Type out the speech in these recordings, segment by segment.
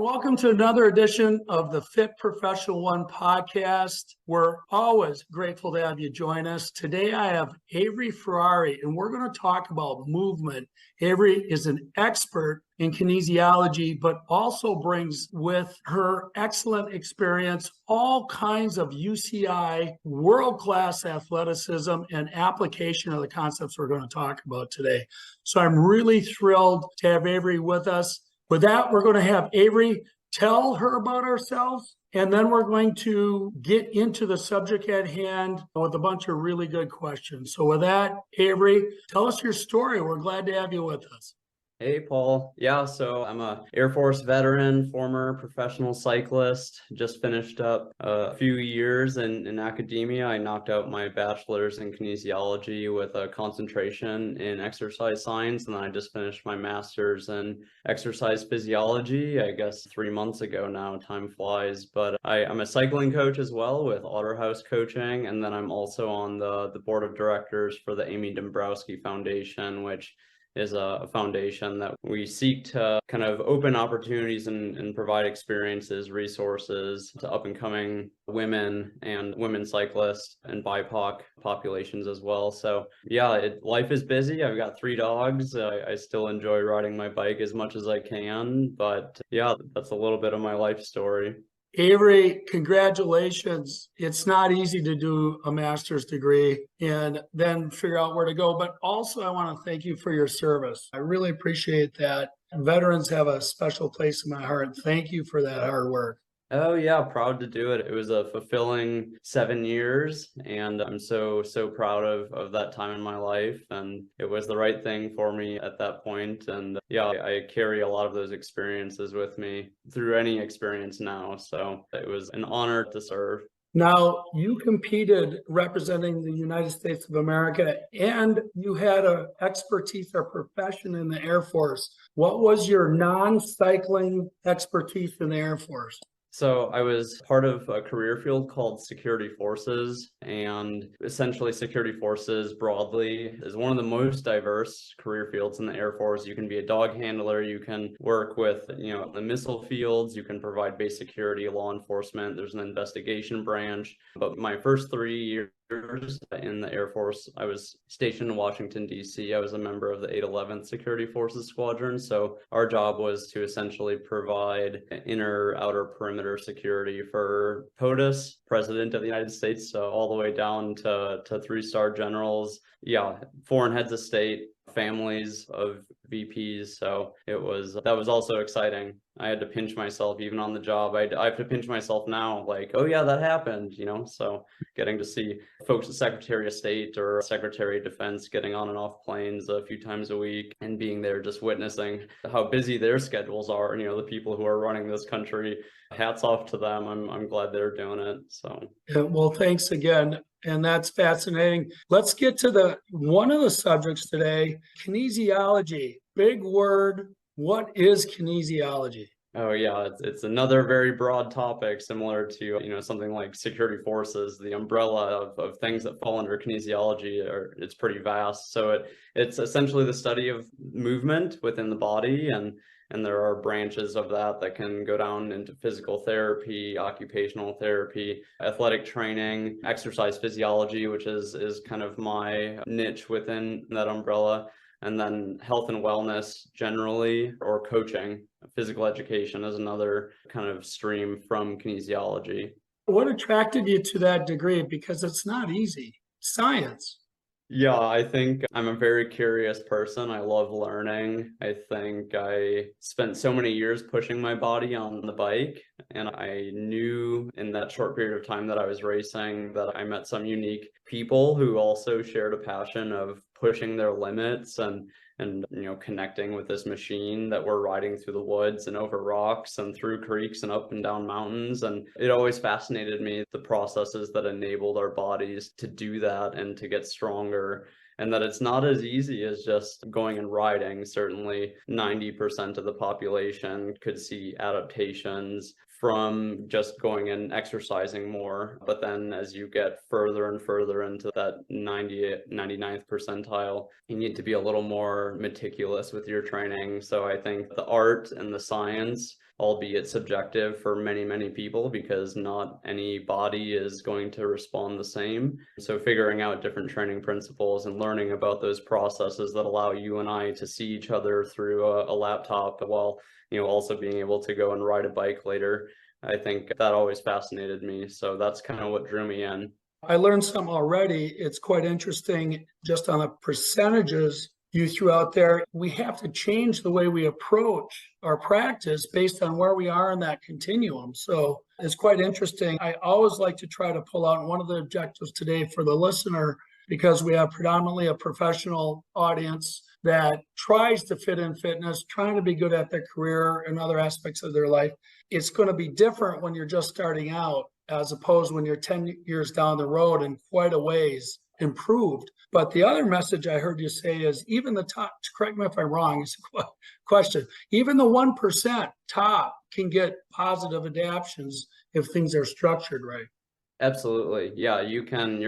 and welcome to another edition of the Fit Professional One podcast. We're always grateful to have you join us. Today I have Averi Firari, and we're going to talk about movement. Averi is an expert in kinesiology, but also brings with her excellent experience all kinds of UCI world-class athleticism and application of the concepts we're going to talk about today. So I'm really thrilled to have Averi with us. With that, we're going to have Averi tell her about ourselves, and then we're going to get into the subject at hand with a bunch of really good questions. So with that, Averi, tell us your story. We're glad to have you with us. Hey, Paul. Yeah, so I'm a Air Force veteran, former professional cyclist, just finished up a few years in academia. I knocked out my bachelor's in kinesiology with a concentration in exercise science, and then I just finished my master's in exercise physiology, I guess 3 months ago now. Time flies. But I'm a cycling coach as well with powerhouse coaching, and then I'm also on the board of directors for the 𝗵𝗲𝗶𝗁𝗀𝗀𝗍𝗍 Foundation, which is a foundation that we seek to kind of open opportunities and provide experiences, resources to up-and-coming women and women cyclists and BIPOC populations as well. So yeah, life is busy. I've got 3 dogs. I still enjoy riding my bike as much as I can, but yeah, that's a little bit of my life story. Averi, congratulations. It's not easy to do a master's degree and then figure out where to go. But also, I want to thank you for your service. I really appreciate that. Veterans have a special place in my heart. Thank you for that hard work. Oh yeah, proud to do it. It was a fulfilling 7 years, and I'm so proud of that time in my life, and it was the right thing for me at that point. And yeah, I carry a lot of those experiences with me through any experience now, so it was an honor to serve. Now, you competed representing the United States of America, and you had an expertise or profession in the Air Force. What was your non-cycling expertise in the Air Force? So I was part of a career field called security forces, and essentially security forces broadly is one of the most diverse career fields in the Air Force. You can be a dog handler, you can work with, the missile fields, you can provide base security, law enforcement, there's an investigation branch. But my first 3 years in the Air Force, I was stationed in Washington, D.C. I was a member of the 811th Security Forces Squadron. So our job was to essentially provide inner, outer perimeter security for POTUS, President of the United States, all the way down to 3-star generals. Yeah, foreign heads of state, families of VPs. So that was also exciting. I had to pinch myself even on the job. I have to pinch myself now, like, oh yeah, that happened, so getting to see folks at Secretary of State or Secretary of Defense getting on and off planes a few times a week and being there just witnessing how busy their schedules are, the people who are running this country. Hats off to them. I'm glad they're doing it. So well, thanks again. And that's fascinating. Let's get to one of the subjects today, kinesiology. Big word. What is kinesiology? Oh yeah, it's another very broad topic, similar to something like security forces. The umbrella of things that fall under kinesiology it's pretty vast. So it's essentially the study of movement within the body, and there are branches of that can go down into physical therapy, occupational therapy, athletic training, exercise physiology, which is kind of my niche within that umbrella, and then health and wellness generally, or coaching. Physical education is another kind of stream from kinesiology. What attracted you to that degree? Because it's not easy. Science. Yeah, I think I'm a very curious person. I love learning. I think I spent so many years pushing my body on the bike, and I knew in that short period of time that I was racing that I met some unique people who also shared a passion of pushing their limits and connecting with this machine that we're riding through the woods and over rocks and through creeks and up and down mountains. And it always fascinated me, the processes that enabled our bodies to do that and to get stronger, and that it's not as easy as just going and riding. Certainly 90% of the population could see adaptations from just going and exercising more. But then as you get further and further into that 99th percentile, you need to be a little more meticulous with your training. So I think the art and the science albeit subjective for many, many people, because not any body is going to respond the same. So figuring out different training principles and learning about those processes that allow you and I to see each other through a laptop while, also being able to go and ride a bike later. I think that always fascinated me. So that's kind of what drew me in. I learned some already. It's quite interesting just on the percentages you threw out there. We have to change the way we approach our practice based on where we are in that continuum. So it's quite interesting. I always like to try to pull out one of the objectives today for the listener, because we have predominantly a professional audience that tries to fit in fitness, trying to be good at their career and other aspects of their life. It's going to be different when you're just starting out, as opposed when you're 10 years down the road and quite a ways improved. But the other message I heard you say is even the top, correct me if I'm wrong, it's a question, even the 1% top can get positive adaptations if things are structured right. Absolutely. Yeah, you're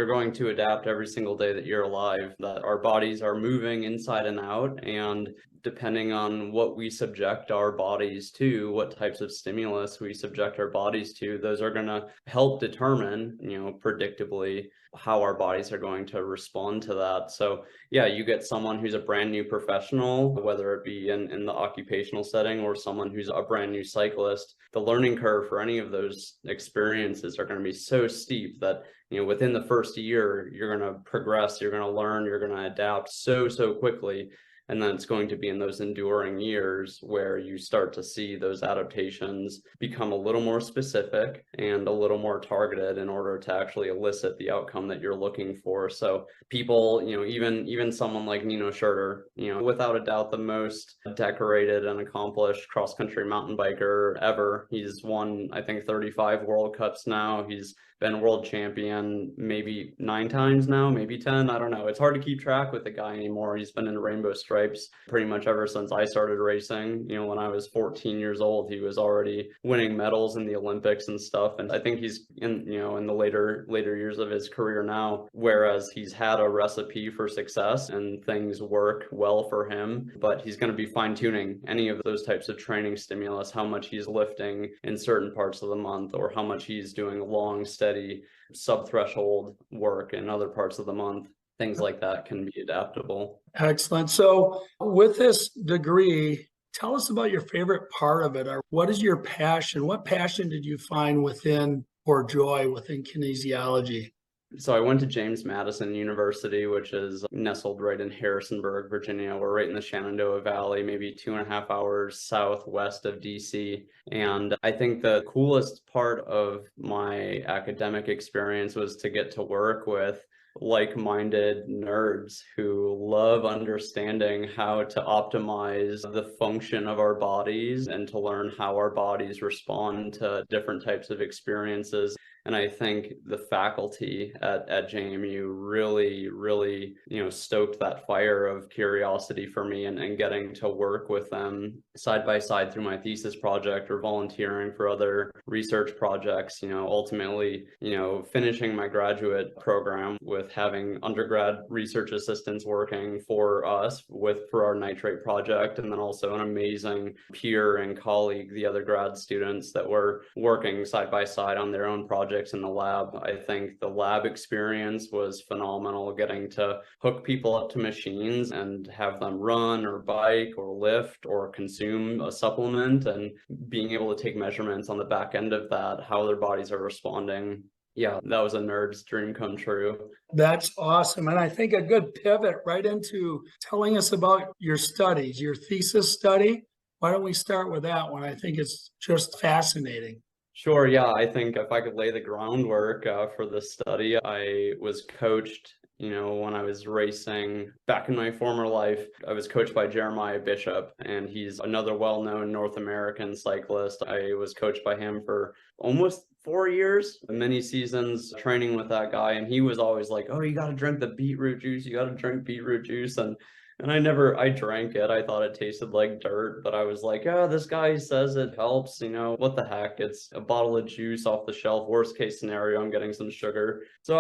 going to adapt every single day that you're alive, that our bodies are moving inside and out. And depending on what we subject our bodies to, what types of stimulus we subject our bodies to, those are going to help determine, predictably how our bodies are going to respond to that. So yeah, you get someone who's a brand new professional, whether it be in the occupational setting or someone who's a brand new cyclist, the learning curve for any of those experiences are going to be so steep that, within the first year, you're going to progress, you're going to learn, you're going to adapt so quickly. And then it's going to be in those enduring years where you start to see those adaptations become a little more specific and a little more targeted in order to actually elicit the outcome that you're looking for. So people, even someone like Nino Schurter, without a doubt, the most decorated and accomplished cross-country mountain biker ever. He's won, I think, 35 World Cups now. He's been world champion maybe 9 times now, maybe 10. I don't know. It's hard to keep track with the guy anymore. He's been in rainbow stripes pretty much ever since I started racing. When I was 14 years old, he was already winning medals in the Olympics and stuff. And I think he's in the later years of his career now, whereas he's had a recipe for success and things work well for him, but he's going to be fine tuning any of those types of training stimulus, how much he's lifting in certain parts of the month, or how much he's doing long, steady sub-threshold work in other parts of the month. Things like that can be adaptable. Excellent. So with this degree, tell us about your favorite part of it. Or what is your passion? What passion did you find within, or joy within, kinesiology? So I went to James Madison University, which is nestled right in Harrisonburg, Virginia. We're right in the Shenandoah Valley, maybe 2.5 hours southwest of DC. And I think the coolest part of my academic experience was to get to work with like-minded nerds who love understanding how to optimize the function of our bodies and to learn how our bodies respond to different types of experiences. And I think the faculty at JMU really, stoked that fire of curiosity for me, and getting to work with them side by side through my thesis project or volunteering for other research projects, ultimately, finishing my graduate program with having undergrad research assistants working for us for our nitrate project, and then also an amazing peer and colleague, the other grad students that were working side by side on their own projects in the lab. I think the lab experience was phenomenal, getting to hook people up to machines and have them run or bike or lift or consume a supplement, and being able to take measurements on the back end of that, how their bodies are responding. Yeah, that was a nerd's dream come true. That's awesome. And I think a good pivot right into telling us about your studies, your thesis study. Why don't we start with that one? I think it's just fascinating. Sure. Yeah, I think if I could lay the groundwork for this study, I was coached, when I was racing back in my former life. I was coached by 𝗵𝗲𝗄𝗃 Bishop, and he's another well-known North American cyclist. I was coached by him for almost 4 years, many seasons training with that guy. And he was always like, oh, you got to drink the beetroot juice. You got to drink beetroot juice. And And I drank it. I thought it tasted like dirt, but I was like, oh, this guy says it helps, what the heck? It's a bottle of juice off the shelf. Worst case scenario, I'm getting some sugar. So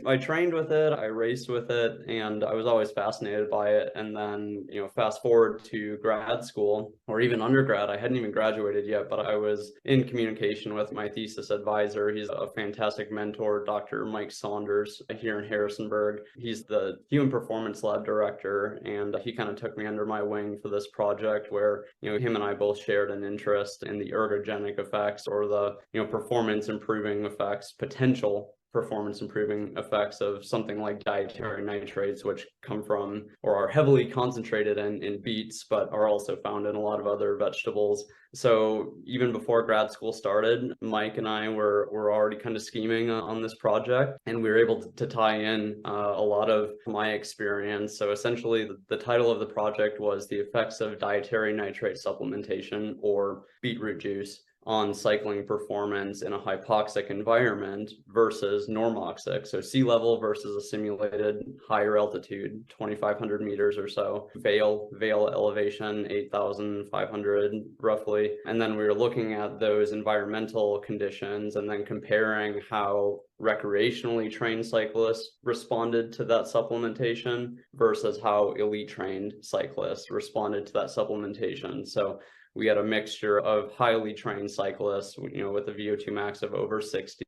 I trained with it, I raced with it, and I was always fascinated by it. And then, fast forward to grad school or even undergrad, I hadn't even graduated yet, but I was in communication with my thesis advisor. He's a fantastic mentor, Dr. Mike Saunders here in Harrisonburg. He's the Human Performance Lab director, and he kind of took me under my wing for this project where, him and I both shared an interest in the ergogenic effects or the, performance improving effects, potential performance improving effects of something like dietary nitrates, which come from or are heavily concentrated in beets, but are also found in a lot of other vegetables. So even before grad school started, Mike and I were already kind of scheming on this project, and we were able to tie in a lot of my experience. So essentially, the title of the project was The Effects of Dietary Nitrate Supplementation, or beetroot juice, on cycling performance in a hypoxic environment versus normoxic. So sea level versus a simulated higher altitude, 2,500 meters or so, Vail elevation, 8,500 roughly. And then we were looking at those environmental conditions and then comparing how recreationally trained cyclists responded to that supplementation versus how elite trained cyclists responded to that supplementation. So we had a mixture of highly trained cyclists, with a VO2 max of over 60.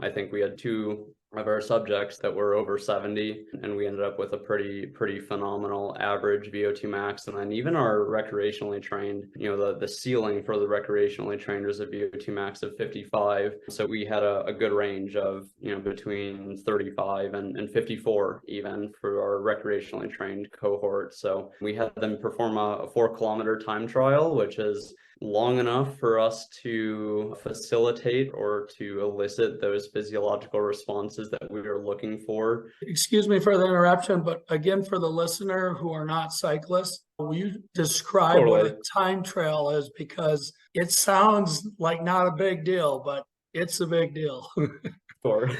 I think we had two of our subjects that were over 70, and we ended up with a pretty phenomenal average VO2 max. And then even our recreationally trained, the ceiling for the recreationally trained was a VO2 max of 55. So we had a good range of, between 35 and 54 even for our recreationally trained cohort. So we had them perform a 4-kilometer time trial, which is long enough for us to facilitate or to elicit those physiological responses that we were looking for. Excuse me for the interruption, but again, for the listener who are not cyclists, will you describe what a time trial is? Because it sounds like not a big deal, but it's a big deal. Sure.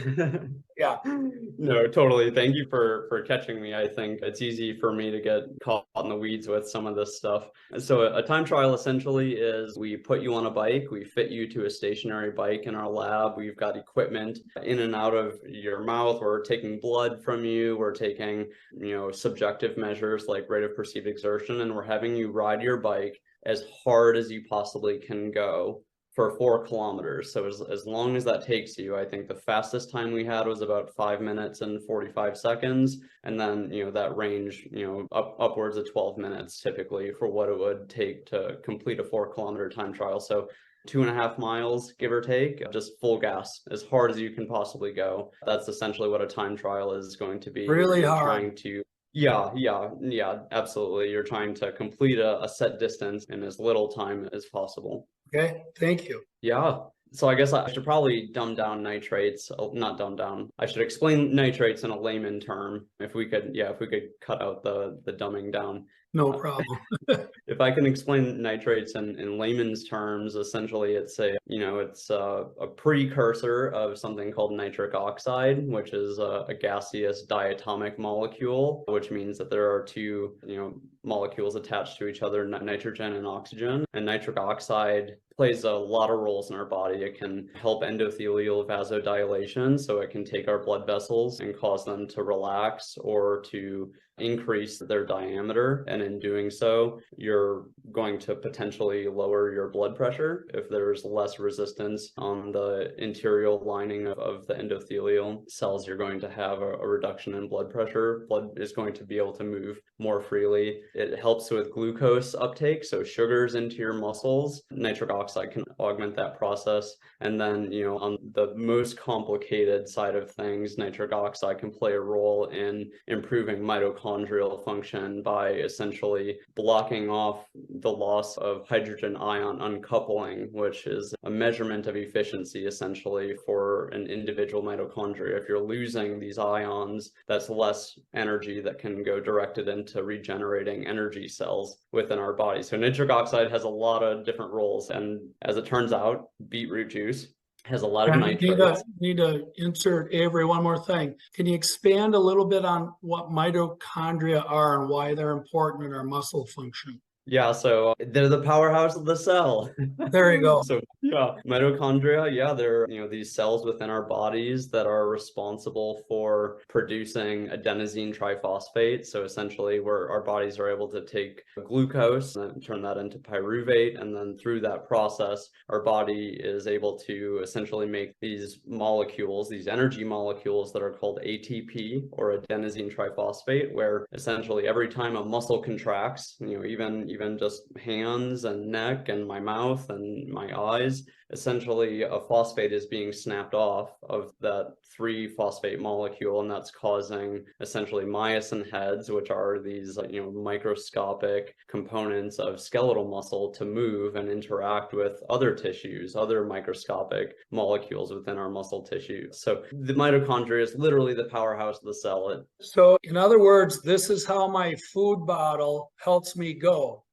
Yeah. No, totally. Thank you for catching me. I think it's easy for me to get caught in the weeds with some of this stuff. So a time trial essentially is we put you on a bike, we fit you to a stationary bike in our lab. We've got equipment in and out of your mouth. We're taking blood from you. We're taking, subjective measures like rate of perceived exertion, and we're having you ride your bike as hard as you possibly can go for 4 kilometers. So as long as that takes you, I think the fastest time we had was about 5 minutes and 45 seconds. And then, that range, upwards of 12 minutes typically for what it would take to complete a 4-kilometer time trial. So 2.5 miles, give or take, just full gas, as hard as you can possibly go. That's essentially what a time trial is going to be. Really You're hard. trying to Yeah, absolutely. You're trying to complete a set distance in as little time as possible. Okay, thank you. Yeah. So I guess I should probably dumb down nitrates, not dumb down. I should explain nitrates in a layman term. If we could cut out the dumbing down. No problem. If I can explain nitrates in layman's terms, essentially it's a precursor of something called nitric oxide, which is a gaseous diatomic molecule, which means that there are two, molecules attached to each other, nitrogen and oxygen. And nitric oxide plays a lot of roles in our body. It can help endothelial vasodilation, so it can take our blood vessels and cause them to relax or to increase their diameter. And in doing so, you're going to potentially lower your blood pressure if there's less resistance on the interior lining of the endothelial cells. You're going to have a reduction in blood pressure. Blood is going to be able to move more freely. It helps with glucose uptake, so sugars into your muscles. Nitric oxide can augment that process. And then, on the most complicated side of things, nitric oxide can play a role in improving mitochondrial function by essentially blocking off the loss of hydrogen ion uncoupling, which is a measurement of efficiency essentially for an individual mitochondria. If you're losing these ions, that's less energy that can go directed into regenerating energy cells within our body. So nitric oxide has a lot of different roles. And as it turns out, beetroot juice has a lot of I nitrates. need to insert, Avery, one more thing. Can you expand a little bit on what mitochondria are and why they're important in our muscle function? Yeah, so they're the powerhouse of the cell. There you go. So yeah, mitochondria, yeah, they're, these cells within our bodies that are responsible for producing adenosine triphosphate. So essentially where our bodies are able to take glucose and turn that into pyruvate, and then through that process, our body is able to essentially make these molecules, these energy molecules that are called ATP, or adenosine triphosphate, where essentially every time a muscle contracts, even just hands and neck and my mouth and my eyes, essentially a phosphate is being snapped off of that 3-phosphate molecule, and that's causing essentially myosin heads, which are these microscopic components of skeletal muscle, to move and interact with other tissues, other microscopic molecules within our muscle tissue. So the mitochondria is literally the powerhouse of the cell. So in other words, this is how my food bottle helps me go.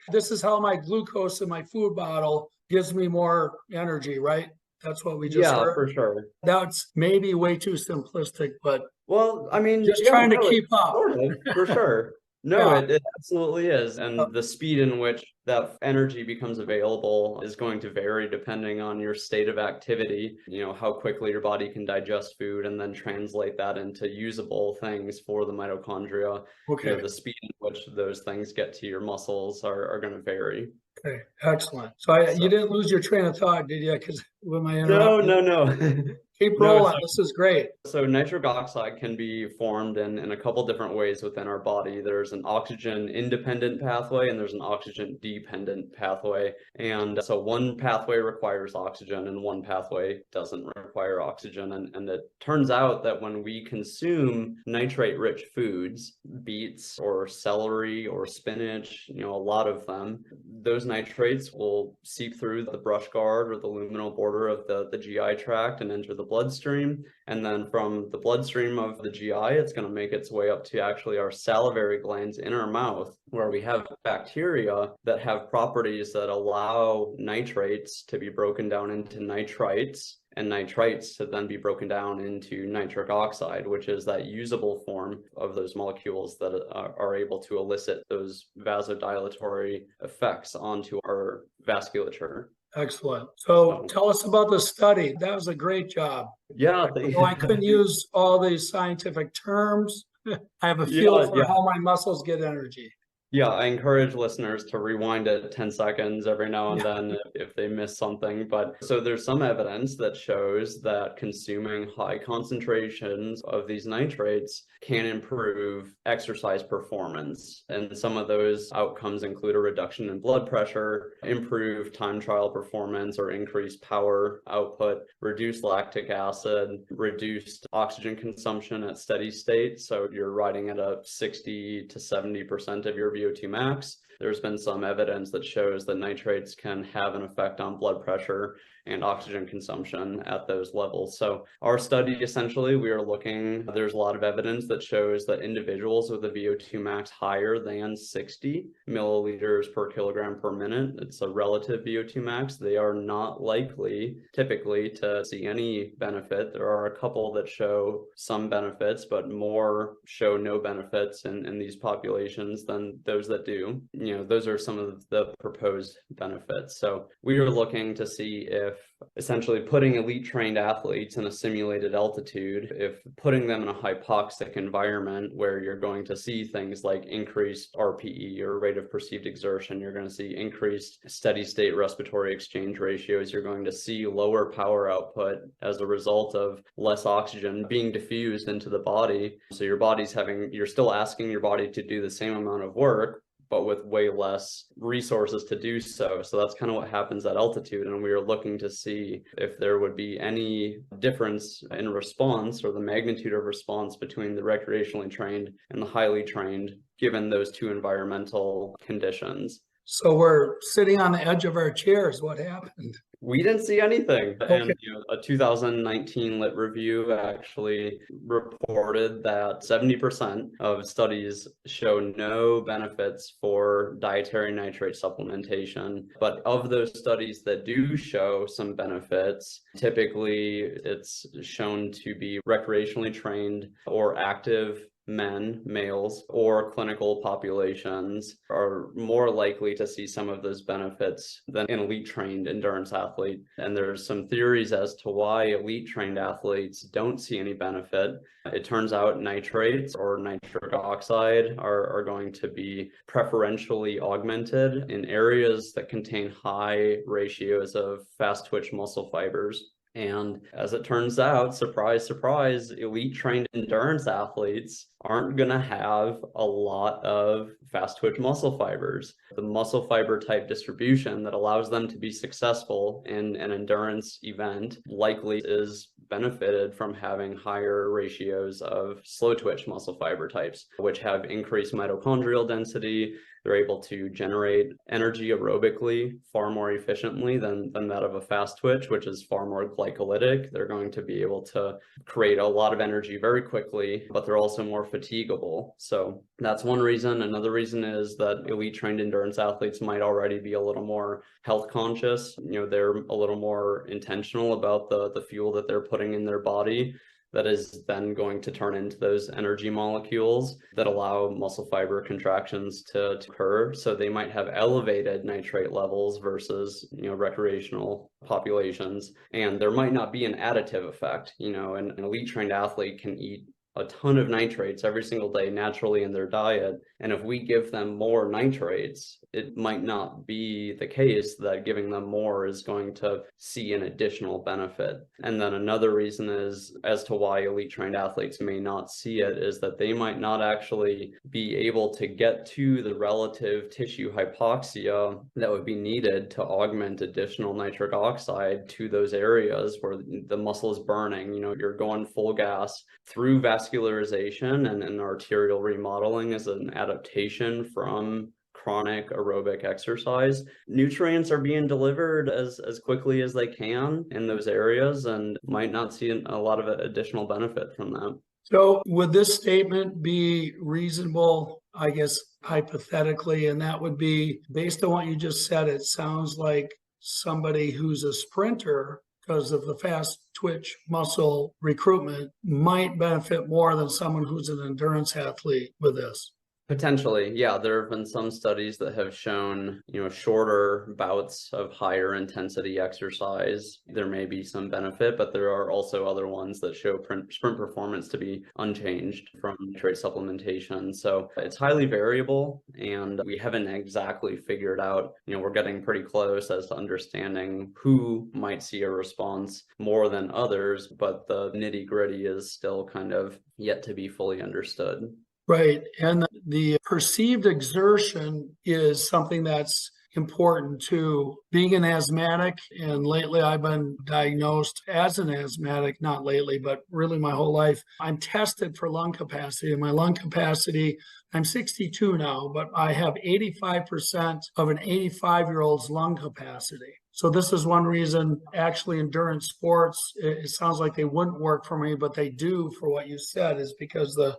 This is how my glucose in my food bottle gives me more energy, right? That's what we just heard. Yeah, for sure. That's maybe way too simplistic, but well, I mean, just trying to keep up. Sort of, for sure. No, it absolutely is. And the speed in which that energy becomes available is going to vary depending on your state of activity, how quickly your body can digest food and then translate that into usable things for the mitochondria. Okay. The speed in which those things get to your muscles are going to vary. Okay, excellent. So you didn't lose your train of thought, did you? Because when I interrupted. No. Keep rolling. This is great. So nitric oxide can be formed in a couple different ways within our body. There's an oxygen independent pathway and there's an oxygen dependent pathway. And so one pathway requires oxygen and one pathway doesn't require oxygen. And it turns out that when we consume nitrate rich foods, beets or celery or spinach, a lot of them, those nitrates will seep through the brush guard or the luminal border of the GI tract and enter the bloodstream, and then from the bloodstream of the GI, it's going to make its way up to actually our salivary glands in our mouth, where we have bacteria that have properties that allow nitrates to be broken down into nitrites, and nitrites to then be broken down into nitric oxide, which is that usable form of those molecules that are able to elicit those vasodilatory effects onto our vascatature. Excellent. So tell us about the study. That was a great job. Yeah. I couldn't use all these scientific terms. I have a feel for how my muscles get energy. Yeah, I encourage listeners to rewind it 10 seconds every now and then if they miss something. But so there's some evidence that shows that consuming high concentrations of these nitrates can improve exercise performance. And some of those outcomes include a reduction in blood pressure, improved time trial performance or increased power output, reduced lactic acid, reduced oxygen consumption at steady state. So you're riding at a 60 to 70% of your VO2 max. There's been some evidence that shows that nitrates can have an effect on blood pressure and oxygen consumption at those levels. So our study, essentially, we are looking, there's a lot of evidence that shows that individuals with a VO2 max higher than 60 milliliters per kilogram per minute, it's a relative VO2 max, they are not likely typically to see any benefit. There are a couple that show some benefits, but more show no benefits in these populations than those that do. Those are some of the proposed benefits. So we are looking to see if essentially putting elite trained athletes in a simulated altitude, if putting them in a hypoxic environment where you're going to see things like increased RPE or rate of perceived exertion, you're going to see increased steady state respiratory exchange ratios, you're going to see lower power output as a result of less oxygen being diffused into the body. So you're still asking your body to do the same amount of work, but with way less resources to do so. So that's kind of what happens at altitude. And we are looking to see if there would be any difference in response or the magnitude of response between the recreationally trained and the highly trained, given those two environmental conditions. So we're sitting on the edge of our chairs. What happened? We didn't see anything. Okay. And a 2019 Lit review actually reported that 70% of studies show no benefits for dietary nitrate supplementation. But of those studies that do show some benefits, typically it's shown to be recreationally trained or active men, males, or clinical populations are more likely to see some of those benefits than an elite trained endurance athlete. And there's some theories as to why elite trained athletes don't see any benefit. It turns out nitrates or nitric oxide are going to be preferentially augmented in areas that contain high ratios of fast twitch muscle fibers. And as it turns out, surprise, surprise, elite trained endurance athletes aren't going to have a lot of fast twitch muscle fibers. The muscle fiber type distribution that allows them to be successful in an endurance event likely is benefited from having higher ratios of slow twitch muscle fiber types, which have increased mitochondrial density. They're able to generate energy aerobically far more efficiently than that of a fast twitch, which is far more glycolytic. They're going to be able to create a lot of energy very quickly, but they're also more fatigable. So that's one reason. Another reason is that elite trained endurance athletes might already be a little more health conscious. They're a little more intentional about the fuel that they're putting in their body. That is then going to turn into those energy molecules that allow muscle fiber contractions to occur. So they might have elevated nitrate levels versus, recreational populations. And there might not be an additive effect. An elite trained athlete can eat a ton of nitrates every single day naturally in their diet. And if we give them more nitrates, it might not be the case that giving them more is going to see an additional benefit. And then another reason is as to why elite trained athletes may not see it is that they might not actually be able to get to the relative tissue hypoxia that would be needed to augment additional nitric oxide to those areas where the muscle is burning. You're going full gas through vascularization and arterial remodeling as an adaptation from chronic aerobic exercise. Nutrients are being delivered as quickly as they can in those areas and might not see a lot of additional benefit from that. So would this statement be reasonable, I guess, hypothetically? And that would be, based on what you just said, it sounds like somebody who's a sprinter, because of the fast twitch muscle recruitment, might benefit more than someone who's an endurance athlete with this. Potentially, yeah. There have been some studies that have shown, shorter bouts of higher intensity exercise. There may be some benefit, but there are also other ones that show sprint performance to be unchanged from nitrate supplementation. So it's highly variable, and we haven't exactly figured out, we're getting pretty close as to understanding who might see a response more than others, but the nitty-gritty is still kind of yet to be fully understood. Right. And the perceived exertion is something that's important too. Being an asthmatic, and lately I've been diagnosed as an asthmatic, not lately, but really my whole life. I'm tested for lung capacity, and my lung capacity, I'm 62 now, but I have 85% of an 85-year-old's lung capacity. So this is one reason, actually, endurance sports, it sounds like they wouldn't work for me, but they do for what you said, is because the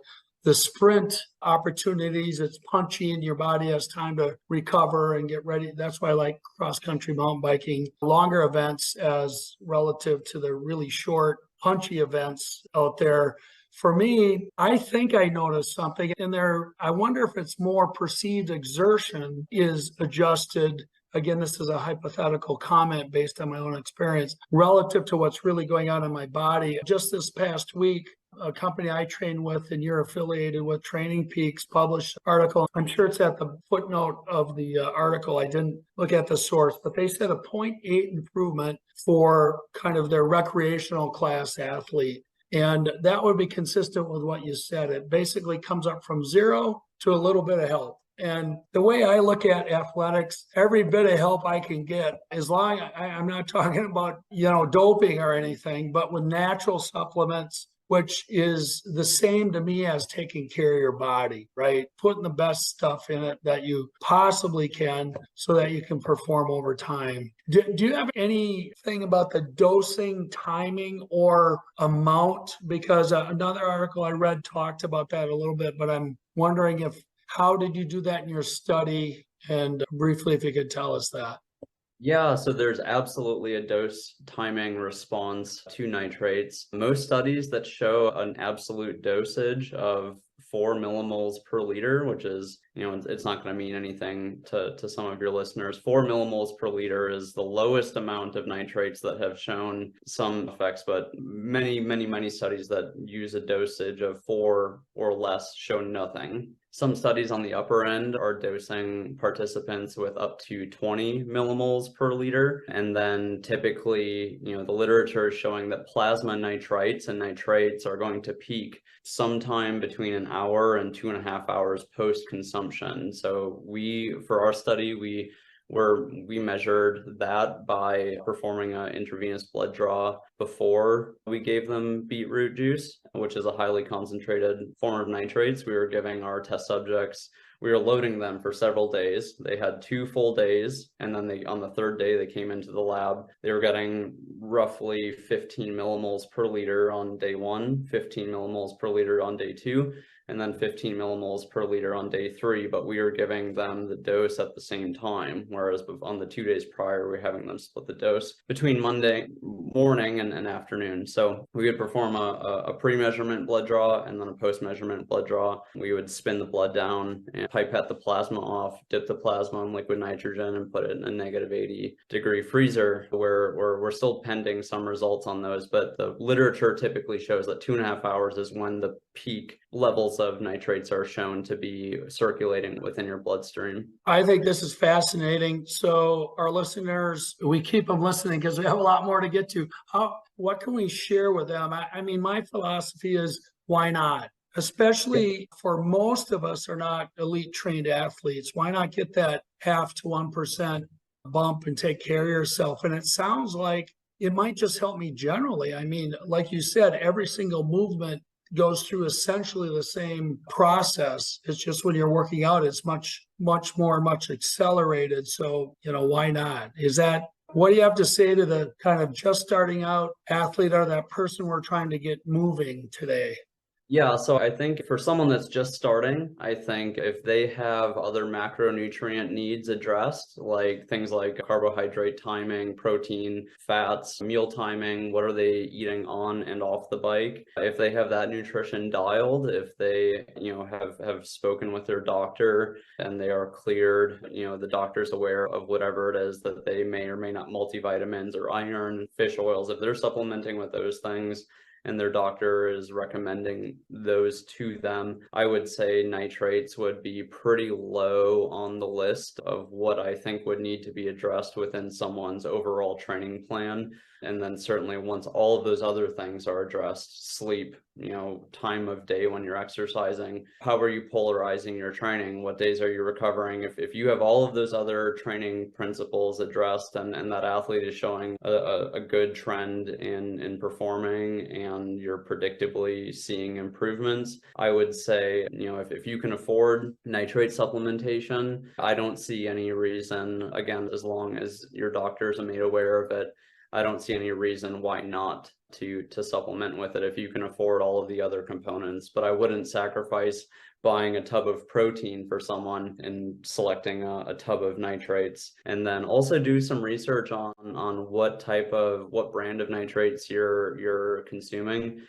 sprint opportunities, it's punchy and your body has time to recover and get ready. That's why I like cross-country mountain biking, longer events as relative to the really short, punchy events out there. For me, I think I noticed something in there. I wonder if it's more perceived exertion is adjusted. Again, this is a hypothetical comment based on my own experience relative to what's really going on in my body. Just this past week, a company I train with and you're affiliated with, Training Peaks, published an article. I'm sure it's at the footnote of the article. I didn't look at the source, but they said a 0.8 improvement for kind of their recreational class athlete. And that would be consistent with what you said. It basically comes up from 0 to a little bit of help. And the way I look at athletics, every bit of help I can get, as long I'm not talking about, doping or anything, but with natural supplements, which is the same to me as taking care of your body, right? Putting the best stuff in it that you possibly can so that you can perform over time. Do you have anything about the dosing, timing, or amount? Because another article I read talked about that a little bit, but I'm wondering how did you do that in your study? And briefly, if you could tell us that. Yeah, so there's absolutely a dose timing response to nitrates. Most studies that show an absolute dosage of 4 millimoles per liter, which is, it's not going to mean anything to some of your listeners. 4 millimoles per liter is the lowest amount of nitrates that have shown some effects, but many studies that use a dosage of 4 or less show nothing. Some studies on the upper end are dosing participants with up to 20 millimoles per liter. And then typically, the literature is showing that plasma nitrites and nitrates are going to peak sometime between an hour and 2.5 hours post-consumption. So for our study, we measured that by performing an intravenous blood draw before we gave them beetroot juice, which is a highly concentrated form of nitrates. We were giving our test subjects, we were loading them for several days. They had 2 full days, and then on the 3rd day they came into the lab. They were getting roughly 15 millimoles per liter on day 1, 15 millimoles per liter on day 2, and then 15 millimoles per liter on day 3, but we were giving them the dose at the same time, whereas on the 2 days prior, we were having them split the dose between Monday morning and afternoon. So we would perform a pre-measurement blood draw and then a post-measurement blood draw. We would spin the blood down and pipette the plasma off, dip the plasma in liquid nitrogen, and put it in a -80-degree freezer, where we're still pending some results on those, but the literature typically shows that 2.5 hours is when the peak levels of nitrates are shown to be circulating within your bloodstream. I think this is fascinating. So our listeners, we keep them listening because we have a lot more to get to. What can we share with them? I mean, my philosophy is, why not? Especially for most of us are not elite trained athletes. Why not get that 0.5 to 1% bump and take care of yourself? And it sounds like it might just help me generally. I mean, like you said, every single movement goes through essentially the same process. It's just when you're working out, it's much accelerated. So, why not? What do you have to say to the kind of just starting out athlete or that person we're trying to get moving today? Yeah, so I think for someone that's just starting, I think if they have other macronutrient needs addressed, like things like carbohydrate timing, protein, fats, meal timing, what are they eating on and off the bike? If they have that nutrition dialed, if they, have spoken with their doctor and they are cleared, the doctor's aware of whatever it is that they may or may not, multivitamins or iron, fish oils, if they're supplementing with those things, and their doctor is recommending those to them, I would say nitrates would be pretty low on the list of what I think would need to be addressed within someone's overall training plan. And then certainly once all of those other things are addressed, sleep, time of day when you're exercising, how are you polarizing your training? What days are you recovering? If you have all of those other training principles addressed and that athlete is showing a good trend in performing and you're predictably seeing improvements, I would say, if you can afford nitrate supplementation, I don't see any reason, again, as long as your doctors are made aware of it, I don't see any reason why not to supplement with it if you can afford all of the other components. But I wouldn't sacrifice buying a tub of protein for someone and selecting a tub of nitrates. And then also do some research on what brand of nitrates you're consuming.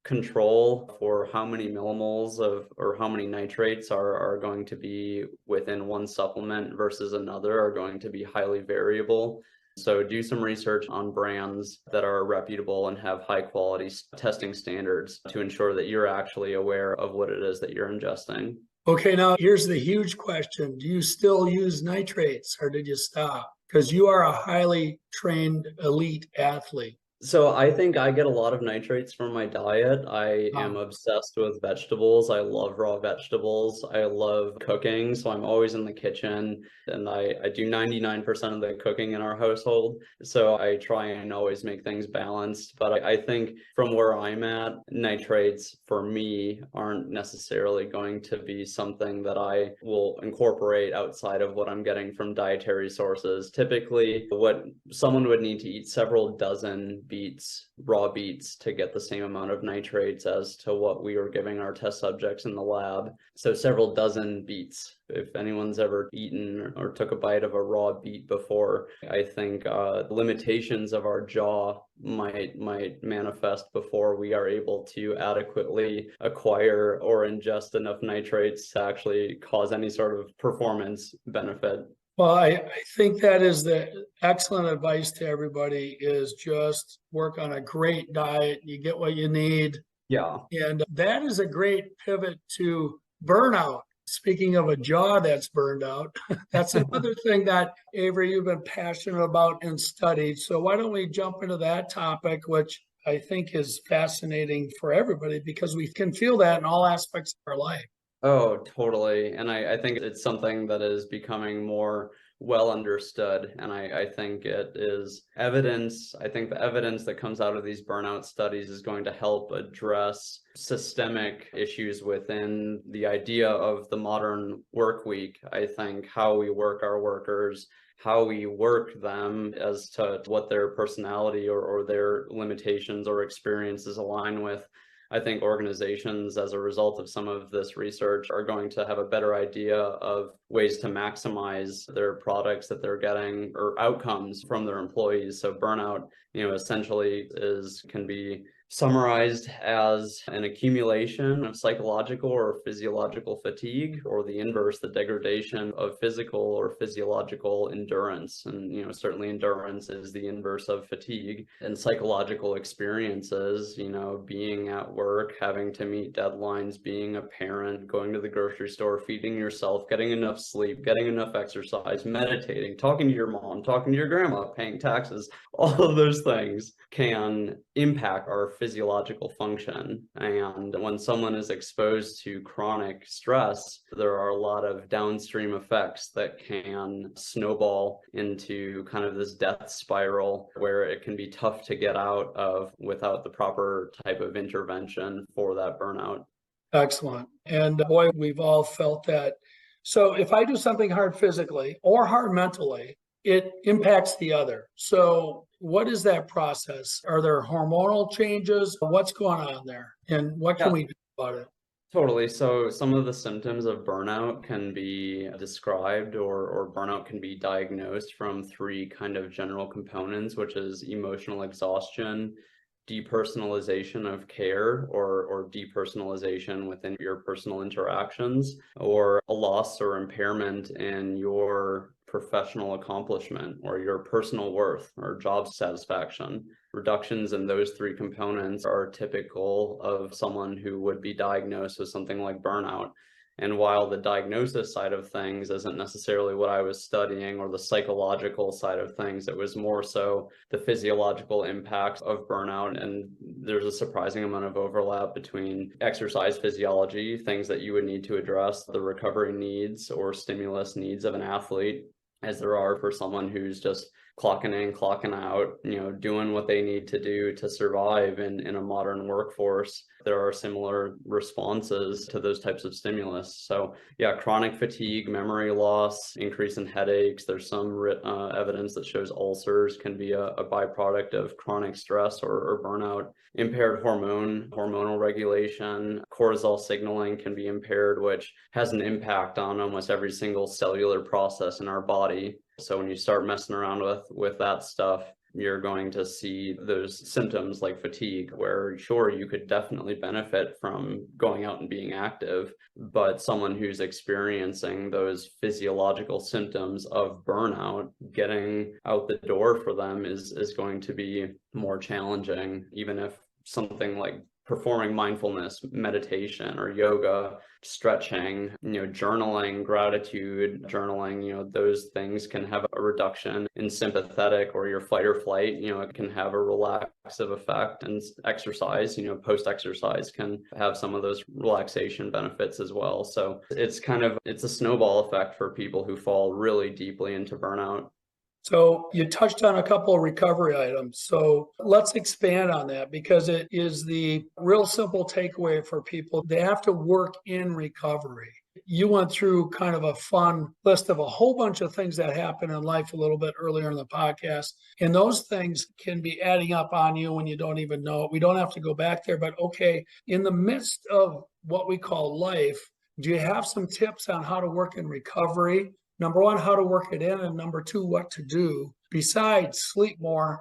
Control for how many millimoles or how many nitrates are going to be within one supplement versus another are going to be highly variable. So do some research on brands that are reputable and have high quality testing standards to ensure that you're actually aware of what it is that you're ingesting. Okay, now here's the huge question. Do you still use nitrates or did you stop? Because you are a highly trained elite athlete. So I think I get a lot of nitrates from my diet. I am obsessed with vegetables. I love raw vegetables. I love cooking. So I'm always in the kitchen, and I do 99% of the cooking in our household. So I try and always make things balanced. But I think from where I'm at, nitrates for me aren't necessarily going to be something that I will incorporate outside of what I'm getting from dietary sources. Typically, what someone would need to eat several dozen beets, raw beets, to get the same amount of nitrates as to what we were giving our test subjects in the lab. So several dozen beets. If anyone's ever eaten or took a bite of a raw beet before, I think limitations of our jaw might manifest before we are able to adequately acquire or ingest enough nitrates to actually cause any sort of performance benefit. Well, I think that is the excellent advice to everybody, is just work on a great diet. You get what you need. Yeah. And that is a great pivot to burnout. Speaking of a jaw that's burned out, that's another thing that, Averi, you've been passionate about and studied. So why don't we jump into that topic, which I think is fascinating for everybody, because we can feel that in all aspects of our life. Oh, totally. And I think it's something that is becoming more well understood. And I think it is evidence. I think the evidence that comes out of these burnout studies is going to help address systemic issues within the idea of the modern work week. I think how we work our workers, how we work them as to what their personality or their limitations or experiences align with. I think organizations, as a result of some of this research, are going to have a better idea of ways to maximize their products that they're getting or outcomes from their employees. So burnout, essentially can be summarized as an accumulation of psychological or physiological fatigue, or the inverse, the degradation of physical or physiological endurance. And, certainly endurance is the inverse of fatigue. And psychological experiences, being at work, having to meet deadlines, being a parent, going to the grocery store, feeding yourself, getting enough sleep, getting enough exercise, meditating, talking to your mom, talking to your grandma, paying taxes, all of those things can impact our physiological function. And when someone is exposed to chronic stress, there are a lot of downstream effects that can snowball into kind of this death spiral where it can be tough to get out of without the proper type of intervention for that burnout. Excellent. And boy, we've all felt that. So if I do something hard physically or hard mentally, it impacts the other. So what is that process? Are there hormonal changes? What's going on there? And what can we do about it? Totally. So some of the symptoms of burnout can be described, or burnout can be diagnosed from three kind of general components, which is emotional exhaustion, depersonalization of care, or depersonalization within your personal interactions, or a loss or impairment in your professional accomplishment or your personal worth or job satisfaction. Reductions in those three components are typical of someone who would be diagnosed with something like burnout. And while the diagnosis side of things isn't necessarily what I was studying, or the psychological side of things, it was more so the physiological impacts of burnout. And there's a surprising amount of overlap between exercise physiology, things that you would need to address, the recovery needs or stimulus needs of an athlete, as there are for someone who's just clocking in, clocking out, doing what they need to do to survive in a modern workforce. There are similar responses to those types of stimulus. So yeah, chronic fatigue, memory loss, increase in headaches. There's some evidence that shows ulcers can be a byproduct of chronic stress or burnout. Impaired hormonal regulation, cortisol signaling can be impaired, which has an impact on almost every single cellular process in our body. So when you start messing around with that stuff, you're going to see those symptoms like fatigue, where sure, you could definitely benefit from going out and being active, but someone who's experiencing those physiological symptoms of burnout, getting out the door for them is going to be more challenging, even if something like performing mindfulness, meditation, or yoga, stretching, journaling, gratitude, journaling, those things can have a reduction in sympathetic or your fight or flight. It can have a relaxive effect, and exercise, post-exercise can have some of those relaxation benefits as well. So it's a snowball effect for people who fall really deeply into burnout. So you touched on a couple of recovery items. So let's expand on that, because it is the real simple takeaway for people. They have to work in recovery. You went through kind of a fun list of a whole bunch of things that happen in life a little bit earlier in the podcast. And those things can be adding up on you when you don't even know it. We don't have to go back there, but okay, in the midst of what we call life, do you have some tips on how to work in recovery? Number one, how to work it in, and number two, what to do besides sleep more,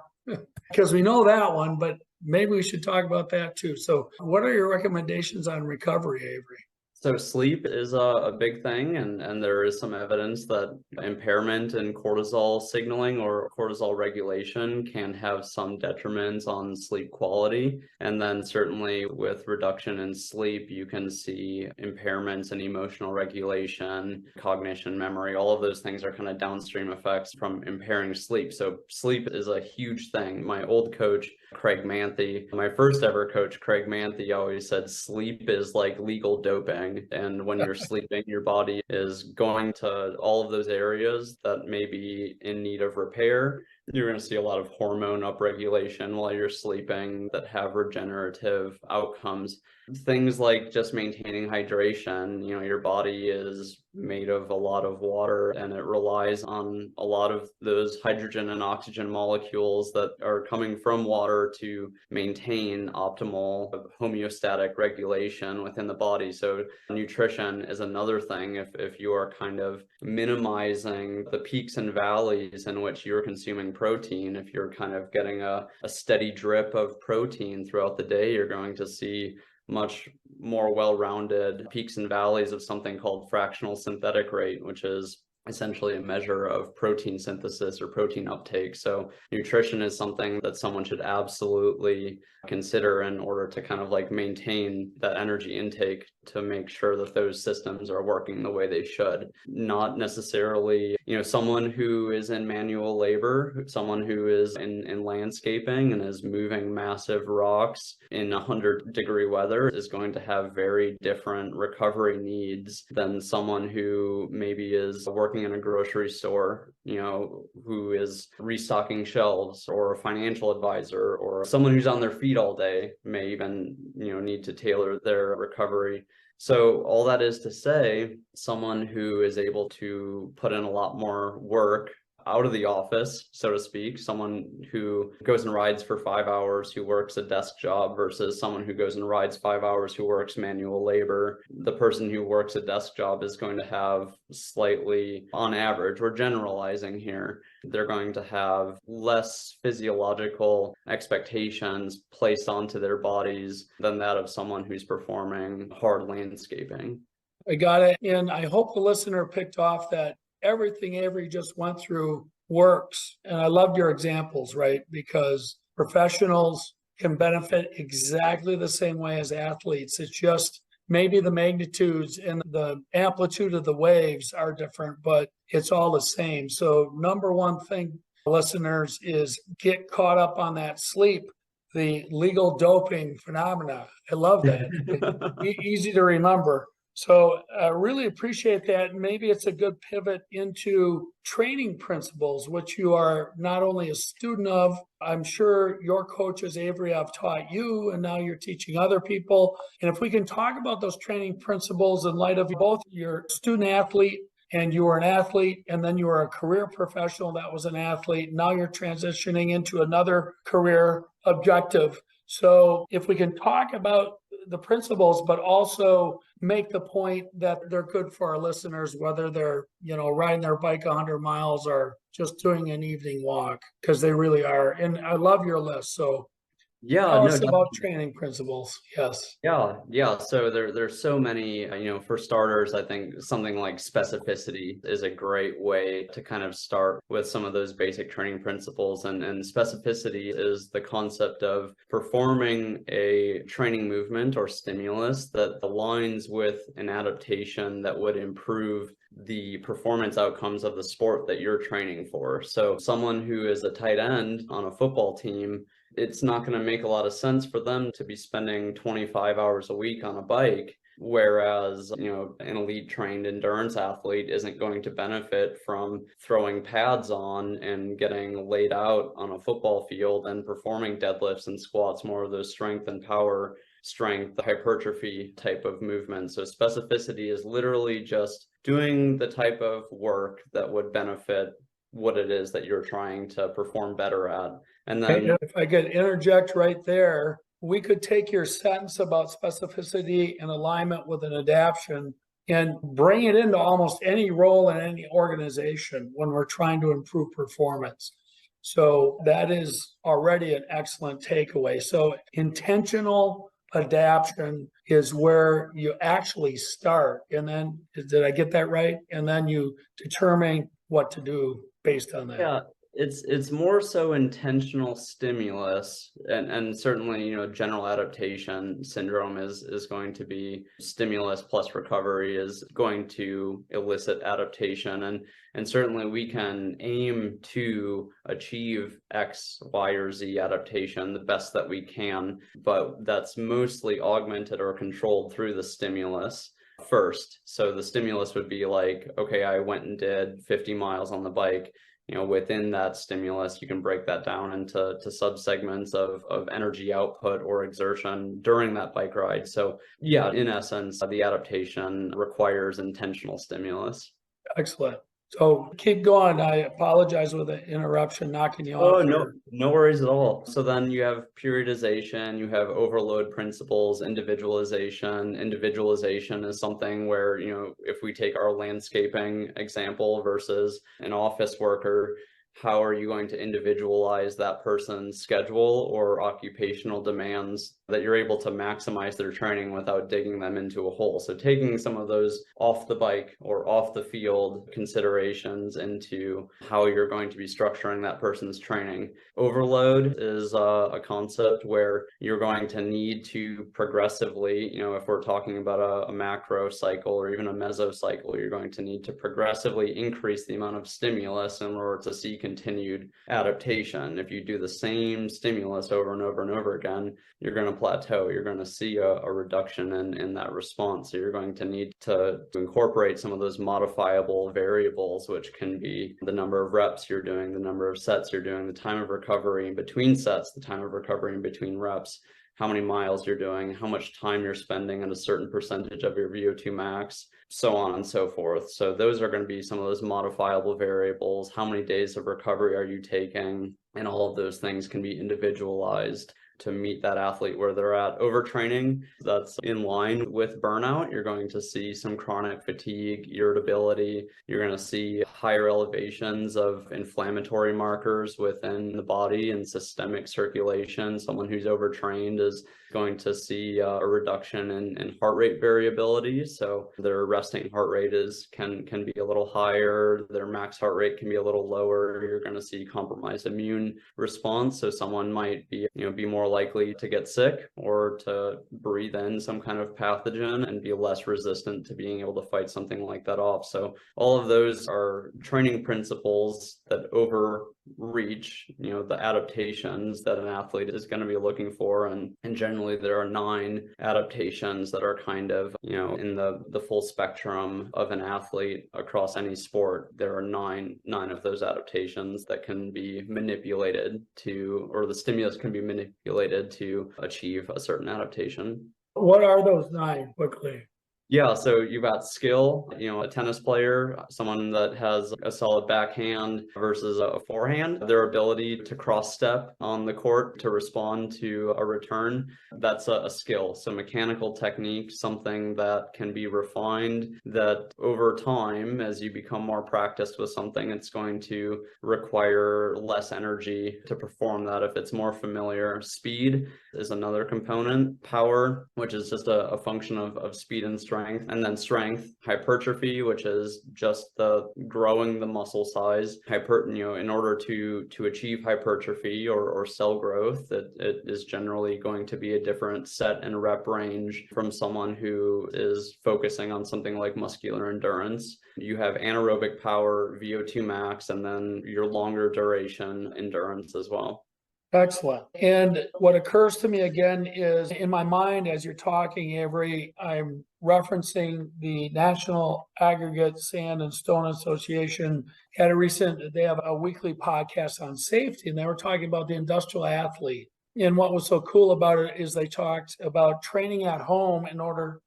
because we know that one, but maybe we should talk about that too. So what are your recommendations on recovery, Averi? So sleep is a big thing, and there is some evidence that impairment in cortisol signaling or cortisol regulation can have some detriments on sleep quality. And then certainly with reduction in sleep, you can see impairments in emotional regulation, cognition, memory. All of those things are kind of downstream effects from impairing sleep. So sleep is a huge thing. My old coach, Craig Manthey, my first ever coach, Craig Manthey, always said sleep is like legal doping. And when you're sleeping, your body is going to all of those areas that may be in need of repair. You're going to see a lot of hormone upregulation while you're sleeping that have regenerative outcomes. Things like just maintaining hydration. Your body is made of a lot of water, and it relies on a lot of those hydrogen and oxygen molecules that are coming from water to maintain optimal homeostatic regulation within the body. So nutrition is another thing. If you are kind of minimizing the peaks and valleys in which you're consuming protein, if you're kind of getting a steady drip of protein throughout the day, you're going to see much more well-rounded peaks and valleys of something called fractional synthetic rate, which is essentially a measure of protein synthesis or protein uptake. So nutrition is something that someone should absolutely consider in order to kind of like maintain that energy intake, to make sure that those systems are working the way they should. Not necessarily, someone who is in manual labor, someone who is in landscaping and is moving massive rocks in 100-degree weather is going to have very different recovery needs than someone who maybe is working in a grocery store, who is restocking shelves, or a financial advisor, or someone who's on their feet all day may even, need to tailor their recovery. So all that is to say, someone who is able to put in a lot more work out of the office, so to speak, someone who goes and rides for 5 hours, who works a desk job, versus someone who goes and rides 5 hours, who works manual labor. The person who works a desk job is going to have slightly, on average, we're generalizing here, they're going to have less physiological expectations placed onto their bodies than that of someone who's performing hard landscaping. I got it. And I hope the listener picked off that everything Averi just went through works. And I loved your examples, right? Because professionals can benefit exactly the same way as athletes. It's just maybe the magnitudes and the amplitude of the waves are different, but it's all the same. So number one thing, listeners, is get caught up on that sleep, the legal doping phenomena. I love that. Easy to remember. So I really appreciate that. Maybe it's a good pivot into training principles, which you are not only a student of, I'm sure your coaches, Averi, have taught you, and now you're teaching other people. And if we can talk about those training principles in light of both your student athlete, and you were an athlete, and then you were a career professional that was an athlete. Now you're transitioning into another career objective. So if we can talk about the principles, but also make the point that they're good for our listeners, whether they're, riding their bike 100 miles or just doing an evening walk, because they really are. And I love your list. So Yeah, Tell no, us about definitely. training principles. Yes. Yeah. So there's so many, for starters, I think something like specificity is a great way to kind of start with some of those basic training principles. And specificity is the concept of performing a training movement or stimulus that aligns with an adaptation that would improve the performance outcomes of the sport that you're training for. So someone who is a tight end on a football team, it's not going to make a lot of sense for them to be spending 25 hours a week on a bike, whereas, an elite trained endurance athlete isn't going to benefit from throwing pads on and getting laid out on a football field and performing deadlifts and squats, more of those strength and power, strength, hypertrophy type of movement. So specificity is literally just doing the type of work that would benefit what it is that you're trying to perform better at. And then, If I could interject right there, we could take your sentence about specificity and alignment with an adaptation and bring it into almost any role in any organization when we're trying to improve performance. So that is already an excellent takeaway. So intentional adaptation is where you actually start. And then, did I get that right? And then you determine what to do based on that. yeah, it's more so intentional stimulus, and certainly, general adaptation syndrome is going to be stimulus plus recovery is going to elicit adaptation, and certainly we can aim to achieve X, Y, or Z adaptation the best that we can, but that's mostly augmented or controlled through the stimulus first. So the stimulus would be like, okay, I went and did 50 miles on the bike. Within that stimulus, you can break that down into subsegments of energy output or exertion during that bike ride. So yeah, in essence, the adaptation requires intentional stimulus. Excellent. So keep going. I apologize with the interruption, knocking you Oh, off no, here. no worries at all. So then you have periodization, you have overload principles, individualization. Individualization is something where, if we take our landscaping example versus an office worker, how are you going to individualize that person's schedule or occupational demands that you're able to maximize their training without digging them into a hole? So taking some of those off the bike or off the field considerations into how you're going to be structuring that person's training. Overload is a concept where you're going to need to progressively, if we're talking about a macro cycle or even a mesocycle, you're going to need to progressively increase the amount of stimulus in order to see continued adaptation. If you do the same stimulus over and over and over again, you're going to plateau. You're going to see a reduction in that response. So you're going to need to incorporate some of those modifiable variables, which can be the number of reps you're doing, the number of sets you're doing, the time of recovery in between sets, the time of recovery in between reps, how many miles you're doing, how much time you're spending at a certain percentage of your VO2 max, so on and so forth. So those are going to be some of those modifiable variables. How many days of recovery are you taking? And all of those things can be individualized to meet that athlete where they're at. Overtraining, that's in line with burnout. You're going to see some chronic fatigue, irritability. You're going to see higher elevations of inflammatory markers within the body and systemic circulation. Someone who's overtrained is going to see a reduction in heart rate variability. So their resting heart rate can be a little higher. Their max heart rate can be a little lower. You're going to see compromised immune response. So someone might be more likely to get sick or to breathe in some kind of pathogen and be less resistant to being able to fight something like that off. So all of those are training principles that overreach, the adaptations that an athlete is going to be looking for. And generally there are 9 adaptations that are kind of, in the full spectrum of an athlete across any sport. There are nine of those adaptations that can be manipulated to, or the stimulus can be manipulated to achieve a certain adaptation. What are those 9 quickly? Yeah, so you've got skill, a tennis player, someone that has a solid backhand versus a forehand, their ability to cross step on the court to respond to a return, that's a skill. So mechanical technique, something that can be refined, that over time, as you become more practiced with something, it's going to require less energy to perform that if it's more familiar. Speed is another component. Power, which is just a function of speed and strength. And then strength, hypertrophy, which is just the growing the muscle size. In order to achieve hypertrophy or cell growth, it is generally going to be a different set and rep range from someone who is focusing on something like muscular endurance. You have anaerobic power, VO2 max, and then your longer duration endurance as well. Excellent. And what occurs to me again is in my mind, as you're talking, Averi, I'm referencing the National Aggregate Sand and Stone Association they have a weekly podcast on safety, and they were talking about the industrial athlete. And what was so cool about it is they talked about training at home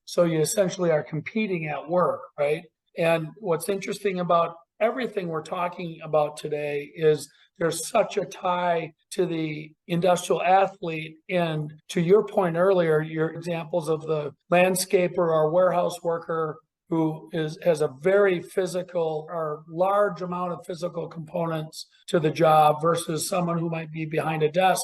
so you essentially are competing at work, right? And what's interesting about everything we're talking about today is there's such a tie to the industrial athlete. And to your point earlier, your examples of the landscaper or warehouse worker who has a very physical or large amount of physical components to the job versus someone who might be behind a desk.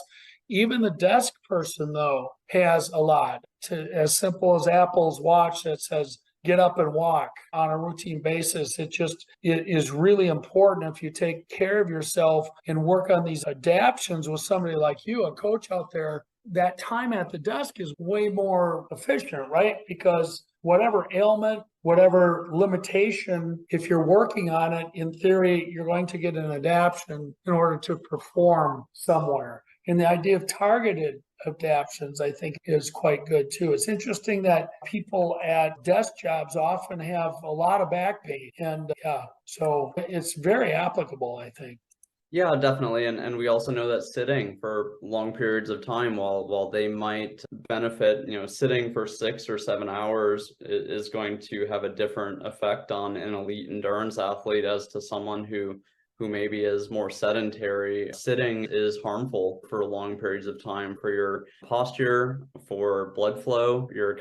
Even the desk person, though, has a lot. As simple as Apple's watch that says, get up and walk on a routine basis. It is really important if you take care of yourself and work on these adaptations with somebody like you, a coach out there. That time at the desk is way more efficient, right? Because whatever ailment, whatever limitation, if you're working on it, in theory, you're going to get an adaptation in order to perform somewhere. And the idea of targeted adaptations, I think, is quite good too. It's interesting that people at desk jobs often have a lot of back pain. And so it's very applicable, I think. Yeah, definitely. And we also know that sitting for long periods of time, while they might benefit, sitting for 6 or 7 hours is going to have a different effect on an elite endurance athlete as to someone who maybe is more sedentary. Sitting is harmful for long periods of time for your posture, for blood flow. You're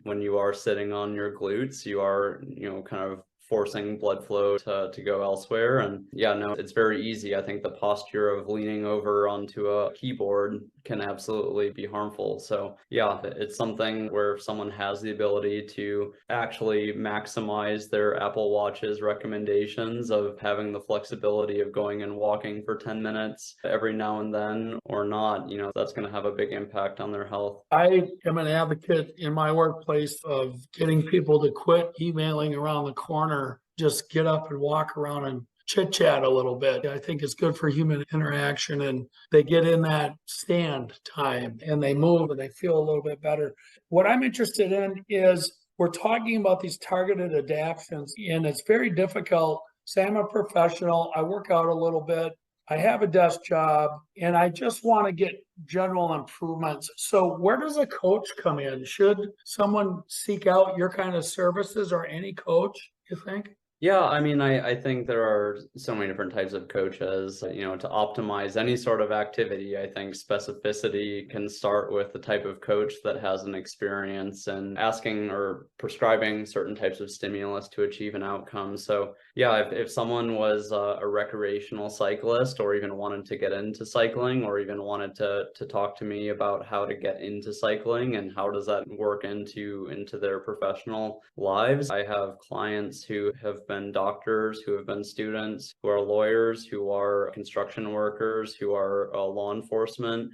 when you are sitting on your glutes, you are, kind of forcing blood flow to go elsewhere. And it's very easy. I think the posture of leaning over onto a keyboard can absolutely be harmful. So it's something where if someone has the ability to actually maximize their Apple Watch's recommendations of having the flexibility of going and walking for 10 minutes every now and then or not, that's going to have a big impact on their health. I am an advocate in my workplace of getting people to quit emailing around the corner. Just get up and walk around and chit chat a little bit. I think it's good for human interaction, and they get in that stand time and they move and they feel a little bit better. What I'm interested in is we're talking about these targeted adaptations, and it's very difficult. Say I'm a professional, I work out a little bit, I have a desk job, and I just want to get general improvements. So where does a coach come in? Should someone seek out your kind of services, or any coach, you think? Yeah, I think there are so many different types of coaches. To optimize any sort of activity, I think specificity can start with the type of coach that has an experience in asking or prescribing certain types of stimulus to achieve an outcome. So if someone was a recreational cyclist, or even wanted to get into cycling, or even wanted to talk to me about how to get into cycling and how does that work into their professional lives. I have clients who have been doctors, who have been students, who are lawyers, who are construction workers, who are law enforcement,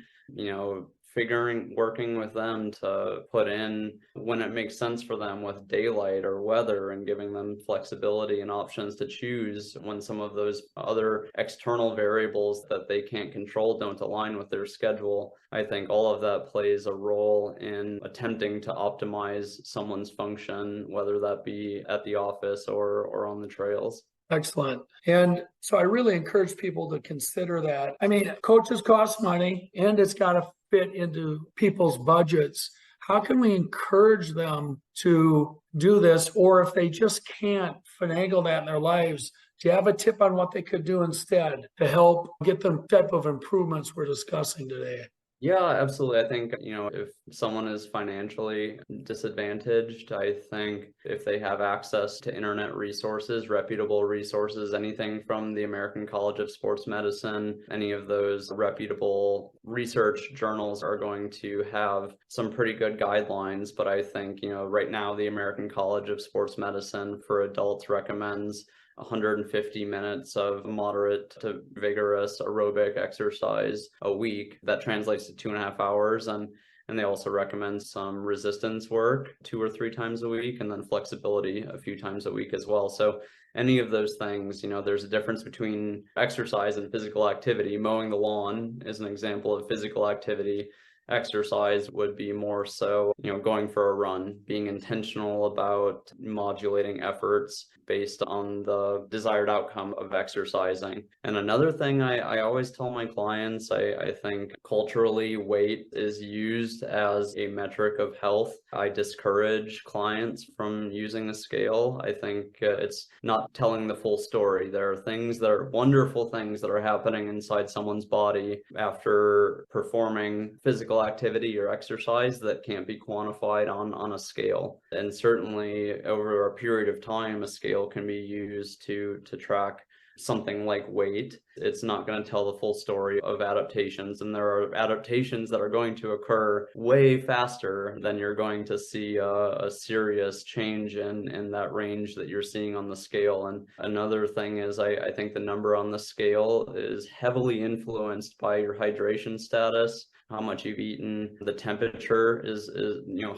working with them to put in when it makes sense for them with daylight or weather, and giving them flexibility and options to choose when some of those other external variables that they can't control don't align with their schedule. I think all of that plays a role in attempting to optimize someone's function, whether that be at the office or on the trails. Excellent. And so I really encourage people to consider that. Coaches cost money, and it's got to fit into people's budgets. how can we encourage them to do this? Or if they just can't finagle that in their lives, do you have a tip on what they could do instead to help get the type of improvements we're discussing today? Yeah, absolutely. I think, if someone is financially disadvantaged, I think if they have access to internet resources, reputable resources, anything from the American College of Sports Medicine, any of those reputable research journals are going to have some pretty good guidelines. But I think, right now, the American College of Sports Medicine for adults recommends 150 minutes of moderate to vigorous aerobic exercise a week. That translates to 2.5 hours. And they also recommend some resistance work 2 or 3 times a week, and then flexibility a few times a week as well. So any of those things, there's a difference between exercise and physical activity. Mowing the lawn is an example of physical activity. Exercise would be more so, going for a run, being intentional about modulating efforts based on the desired outcome of exercising. And another thing I always tell my clients, I think culturally weight is used as a metric of health. I discourage clients from using a scale. I think it's not telling the full story. There are things that are wonderful things that are happening inside someone's body after performing physical activity or exercise that can't be quantified on a scale. And certainly over a period of time, a scale can be used to track something like weight. It's not going to tell the full story of adaptations, and there are adaptations that are going to occur way faster than you're going to see a serious change in that range that you're seeing on the scale. And another thing is I think the number on the scale is heavily influenced by your hydration status, how much you've eaten. The temperature is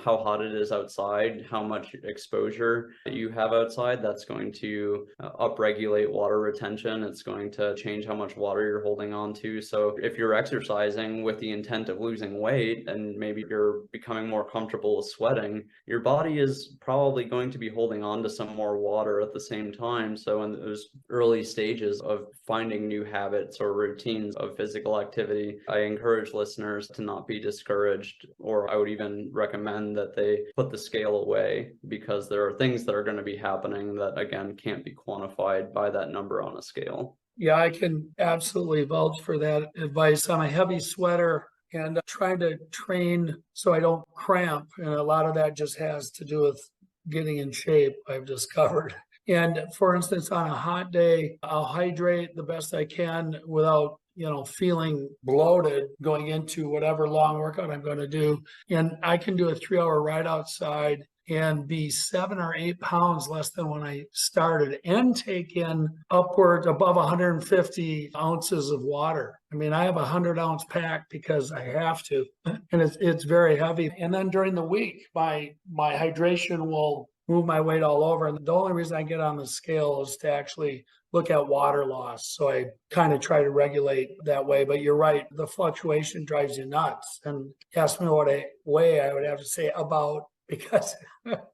how hot it is outside, how much exposure you have outside. That's going to upregulate water retention. It's going to change how much water you're holding on to. So if you're exercising with the intent of losing weight, and maybe you're becoming more comfortable with sweating, your body is probably going to be holding on to some more water at the same time. So in those early stages of finding new habits or routines of physical activity, I encourage listeners to not be discouraged, or I would even recommend that they put the scale away, because there are things that are going to be happening that, again, can't be quantified by that number on a scale. Yeah, I can absolutely vouch for that advice. I'm a heavy sweater and trying to train so I don't cramp. And a lot of that just has to do with getting in shape, I've discovered. And for instance, on a hot day, I'll hydrate the best I can without feeling bloated going into whatever long workout I'm going to do. And I can do a 3-hour ride outside and be 7 or 8 pounds less than when I started, and take in upwards above 150 ounces of water. I mean, I have a 100-ounce pack because I have to, and it's very heavy. And then during the week, my hydration will move my weight all over. And the only reason I get on the scale is to actually look at water loss. So I kind of try to regulate that way. But you're right, the fluctuation drives you nuts. And ask me what I weigh, I would have to say about, because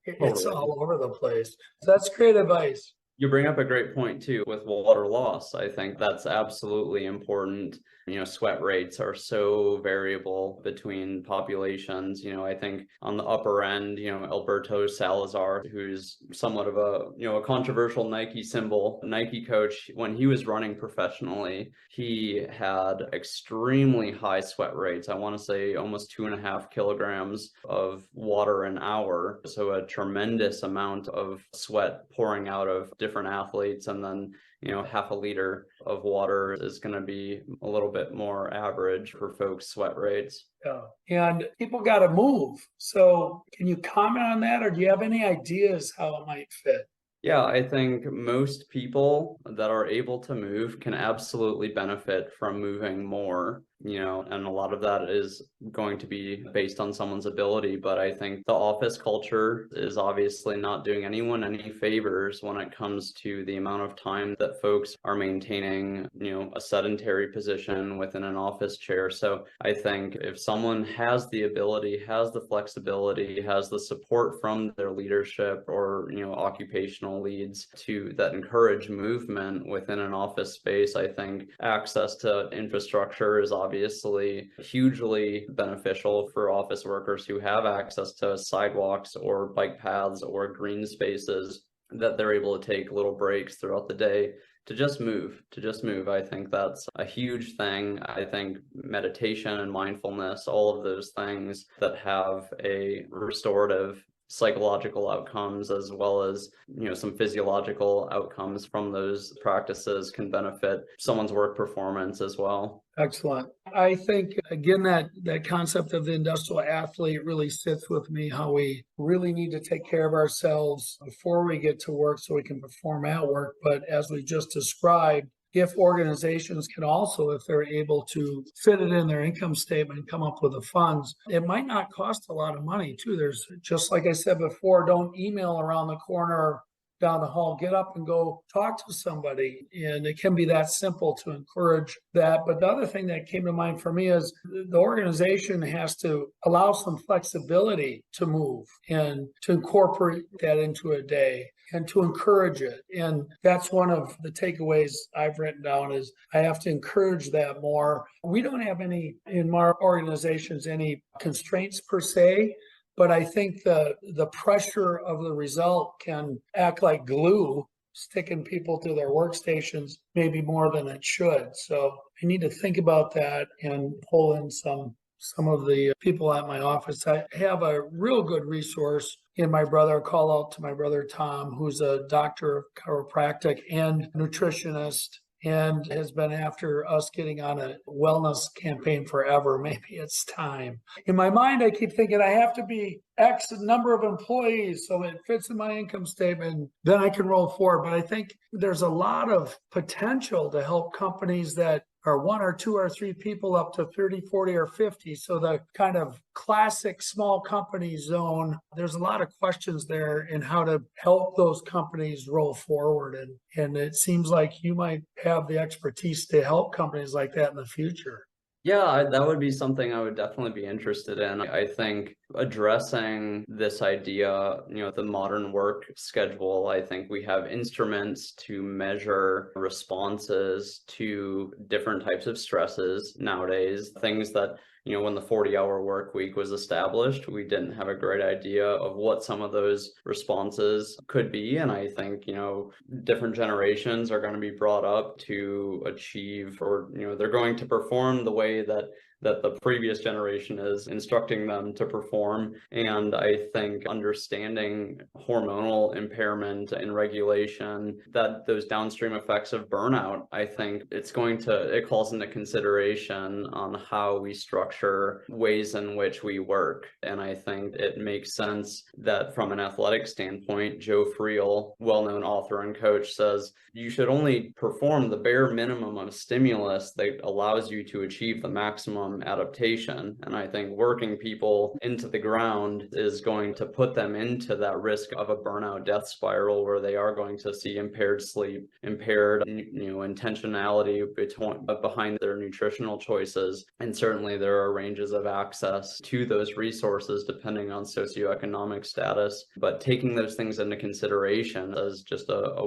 it's all over the place. So that's great advice. You bring up a great point too with water loss. I think that's absolutely important. Sweat rates are so variable between populations. I think on the upper end, 𝗶𝗀𝗀𝗀𝗀𝗀𝗀 𝗧𝗲𝗏, who's somewhat of a controversial Nike symbol, Nike coach, when he was running professionally, he had extremely high sweat rates. I want to say almost 2.5 kilograms of water an hour. So a tremendous amount of sweat pouring out of different athletes. And then half a liter of water is going to be a little bit more average for folks' sweat rates. Yeah. And people got to move. So can you comment on that, or do you have any ideas how it might fit? Yeah, I think most people that are able to move can absolutely benefit from moving more. And a lot of that is going to be based on someone's ability. But I think the office culture is obviously not doing anyone any favors when it comes to the amount of time that folks are maintaining, a sedentary position within an office chair. So I think if someone has the ability, has the flexibility, has the support from their leadership or, occupational leads that encourage movement within an office space, I think access to infrastructure is obviously obviously hugely beneficial for office workers who have access to sidewalks or bike paths or green spaces, that they're able to take little breaks throughout the day to just move. I think that's a huge thing. I think meditation and mindfulness, all of those things that have a restorative psychological outcomes as well as, some physiological outcomes from those practices can benefit someone's work performance as well. Excellent. I think, again, that concept of the industrial athlete really sits with me, how we really need to take care of ourselves before we get to work so we can perform at work. But as we just described, if organizations can also, if they're able to fit it in their income statement, come up with the funds, it might not cost a lot of money too. There's, just like I said before, don't email around the corner down the hall, get up and go talk to somebody. And it can be that simple to encourage that. But the other thing that came to mind for me is the organization has to allow some flexibility to move and to incorporate that into a day and to encourage it. And that's one of the takeaways I've written down, is I have to encourage that more. We don't have any, in our organizations, any constraints per se, but I think the pressure of the result can act like glue, sticking people to their workstations maybe more than it should. So I need to think about that and pull in some of the people at my office. I have a real good resource in my brother, call out to my brother Tom, who's a doctor of chiropractic and nutritionist, and has been after us getting on a wellness campaign forever. Maybe it's time. In my mind, I keep thinking I have to be X number of employees so it fits in my income statement, then I can roll forward. But I think there's a lot of potential to help companies that are 1 or 2 or 3 people up to 30, 40, or 50. So the kind of classic small company zone, there's a lot of questions there in how to help those companies roll forward. And it seems like you might have the expertise to help companies like that in the future. Yeah, that would be something I would definitely be interested in. I think addressing this idea, the modern work schedule, I think we have instruments to measure responses to different types of stresses nowadays, things that when the 40-hour work week was established, we didn't have a great idea of what some of those responses could be. And I think, different generations are going to be brought up to achieve, or, they're going to perform the way that the previous generation is instructing them to perform. And I think understanding hormonal impairment and regulation, that those downstream effects of burnout, I think it calls into consideration on how we structure ways in which we work. And I think it makes sense that from an athletic standpoint, Joe Friel, well-known author and coach, says you should only perform the bare minimum of stimulus that allows you to achieve the maximum adaptation. And I think working people into the ground is going to put them into that risk of a burnout death spiral, where they are going to see impaired sleep, impaired intentionality behind their nutritional choices. And certainly there are ranges of access to those resources depending on socioeconomic status, but taking those things into consideration as just a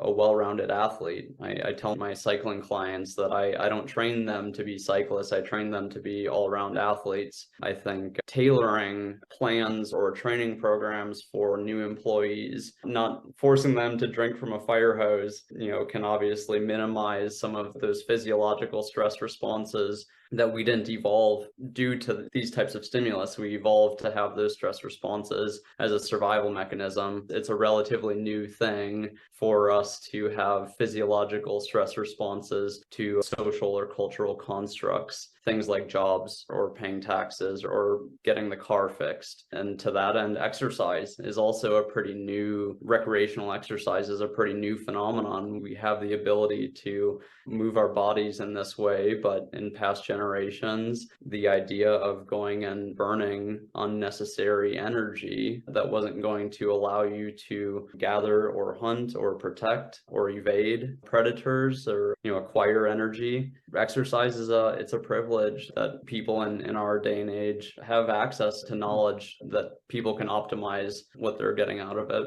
well-rounded athlete. I tell my cycling clients that I don't train them to be cyclists, I train them to be all-round athletes. I think tailoring plans or training programs for new employees, not forcing them to drink from a fire hose, can obviously minimize some of those physiological stress responses that we didn't evolve due to these types of stimulus. We evolved to have those stress responses as a survival mechanism. It's a relatively new thing for us to have physiological stress responses to social or cultural constructs, things like jobs or paying taxes or getting the car fixed. And to that end, exercise is also a pretty new, recreational exercise is a pretty new phenomenon. We have the ability to move our bodies in this way, but in past generations, the idea of going and burning unnecessary energy that wasn't going to allow you to gather or hunt or protect or evade predators or acquire energy. Exercise is it's a privilege that people in our day and age have access to knowledge that people can optimize what they're getting out of it.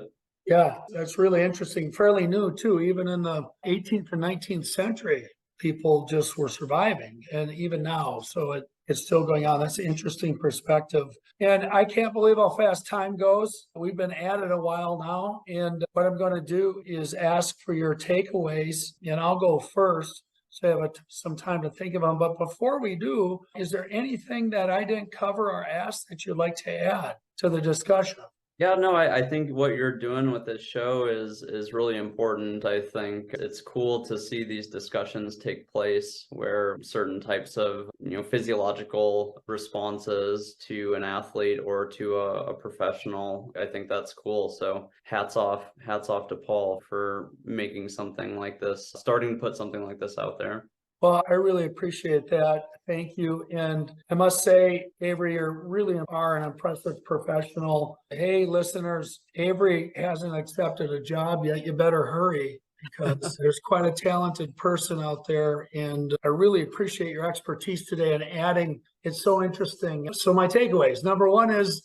Yeah, that's really interesting. Fairly new too, even in the 18th or 19th century. people just were surviving, and even now. So it's still going on. That's an interesting perspective. And I can't believe how fast time goes. We've been at it a while now. And what I'm going to do is ask for your takeaways, and I'll go first, so I have some time to think of them. But before we do, is there anything that I didn't cover or ask that you'd like to add to the discussion? Yeah, no, I think what you're doing with this show is really important. I think it's cool to see these discussions take place where certain types of, physiological responses to an athlete or to a professional. I think that's cool. So hats off to Paul for making something like this, starting to put something like this out there. Well, I really appreciate that. Thank you. And I must say, Averi, you really are an impressive professional. Hey, listeners, Averi hasn't accepted a job yet. You better hurry, because there's quite a talented person out there. And I really appreciate your expertise today and adding. It's so interesting. So my takeaways, number one is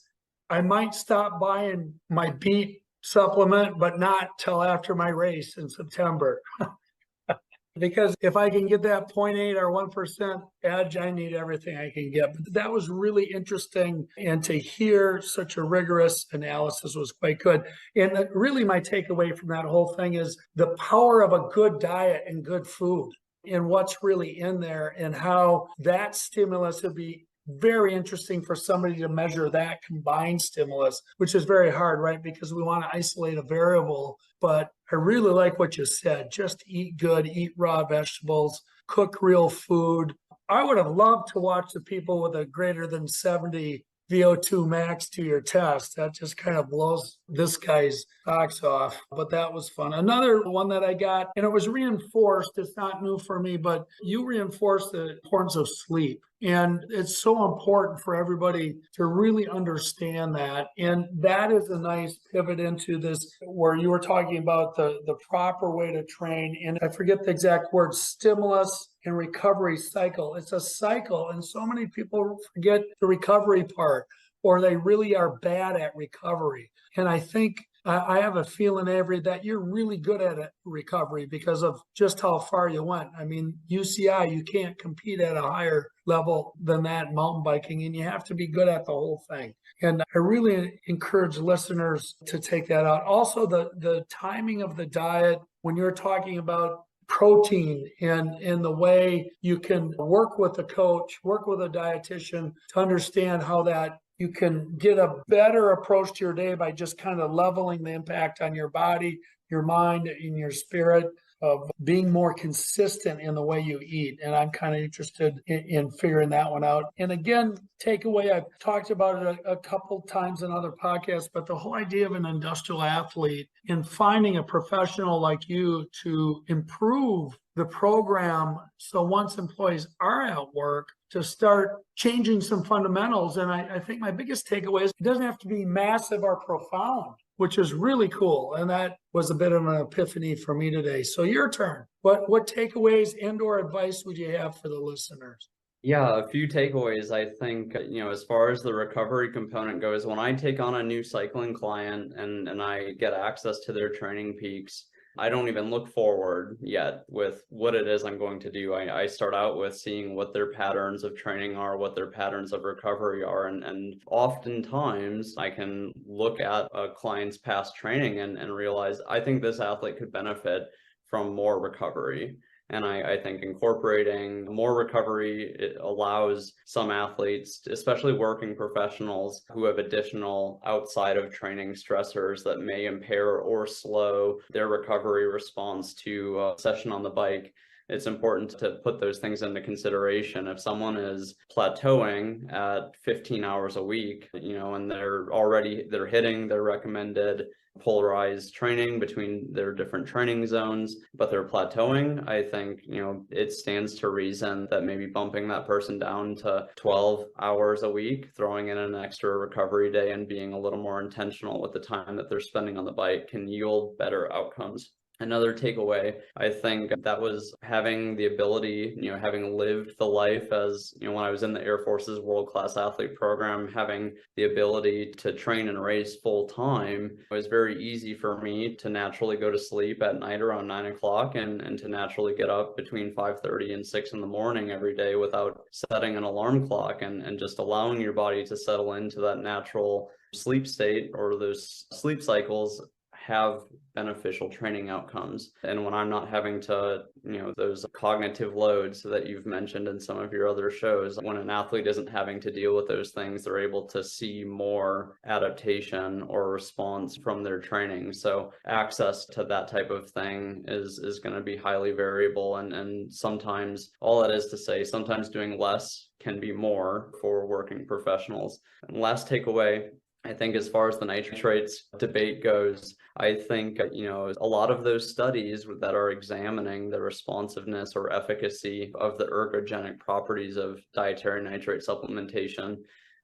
I might stop buying my beet supplement, but not till after my race in September. Because if I can get that 0.8 or 1% edge, I need everything I can get. But that was really interesting. And to hear such a rigorous analysis was quite good. And really my takeaway from that whole thing is the power of a good diet and good food, and what's really in there, and how that stimulus would be very interesting for somebody to measure that combined stimulus, which is very hard, right? Because we want to isolate a variable. But I really like what you said. Just eat good, eat raw vegetables, cook real food. I would have loved to watch the people with a greater than 70 VO2 max to your test. That just kind of blows this guy's socks off, but that was fun. Another one that I got, and it was reinforced, it's not new for me, but you reinforced the importance of sleep. And it's so important for everybody to really understand that. And that is a nice pivot into this, where you were talking about the proper way to train. And I forget the exact word, stimulus and recovery cycle. It's a cycle. And so many people forget the recovery part, or they really are bad at recovery. And I think I have a feeling, Averi, that you're really good at it, recovery, because of just how far you went. I mean, UCI, you can't compete at a higher level than that in mountain biking, and you have to be good at the whole thing. And I really encourage listeners to take that out. Also, the timing of the diet, when you're talking about protein and the way you can work with a coach, work with a dietitian to understand how that you can get a better approach to your day by just kind of leveling the impact on your body, your mind, and your spirit, of being more consistent in the way you eat. And I'm kind of interested in figuring that one out. And again, takeaway, I've talked about it a couple times in other podcasts, but the whole idea of an industrial athlete and finding a professional like you to improve the program, so once employees are at work, to start changing some fundamentals. And I think my biggest takeaway is it doesn't have to be massive or profound, which is really cool. And that was a bit of an epiphany for me today. So your turn. What takeaways and or advice would you have for the listeners? Yeah, a few takeaways. I think, as far as the recovery component goes, when I take on a new cycling client and I get access to their training peaks, I don't even look forward yet with what it is I'm going to do. I start out with seeing what their patterns of training are, what their patterns of recovery are. And oftentimes I can look at a client's past training and realize, I think this athlete could benefit from more recovery. And I think incorporating more recovery, it allows some athletes, especially working professionals who have additional outside of training stressors that may impair or slow their recovery response to a session on the bike. It's important to put those things into consideration. If someone is plateauing at 15 hours a week, and they're hitting their recommended polarized training between their different training zones, but they're plateauing, I think, it stands to reason that maybe bumping that person down to 12 hours a week, throwing in an extra recovery day, and being a little more intentional with the time that they're spending on the bike can yield better outcomes. Another takeaway, I think that was having the ability, having lived the life as, when I was in the Air Force's world-class athlete program, having the ability to train and race full time, it was very easy for me to naturally go to sleep at night around 9 o'clock and to naturally get up between 5:30 and 6 in the morning every day without setting an alarm clock and just allowing your body to settle into that natural sleep state or those sleep cycles have beneficial training outcomes. And when I'm not having to, those cognitive loads that you've mentioned in some of your other shows, when an athlete isn't having to deal with those things, they're able to see more adaptation or response from their training. So access to that type of thing is going to be highly variable. And sometimes, all that is to say, sometimes doing less can be more for working professionals. And last takeaway, I think as far as the nitrates debate goes, I think, a lot of those studies that are examining the responsiveness or efficacy of the ergogenic properties of dietary nitrate supplementation,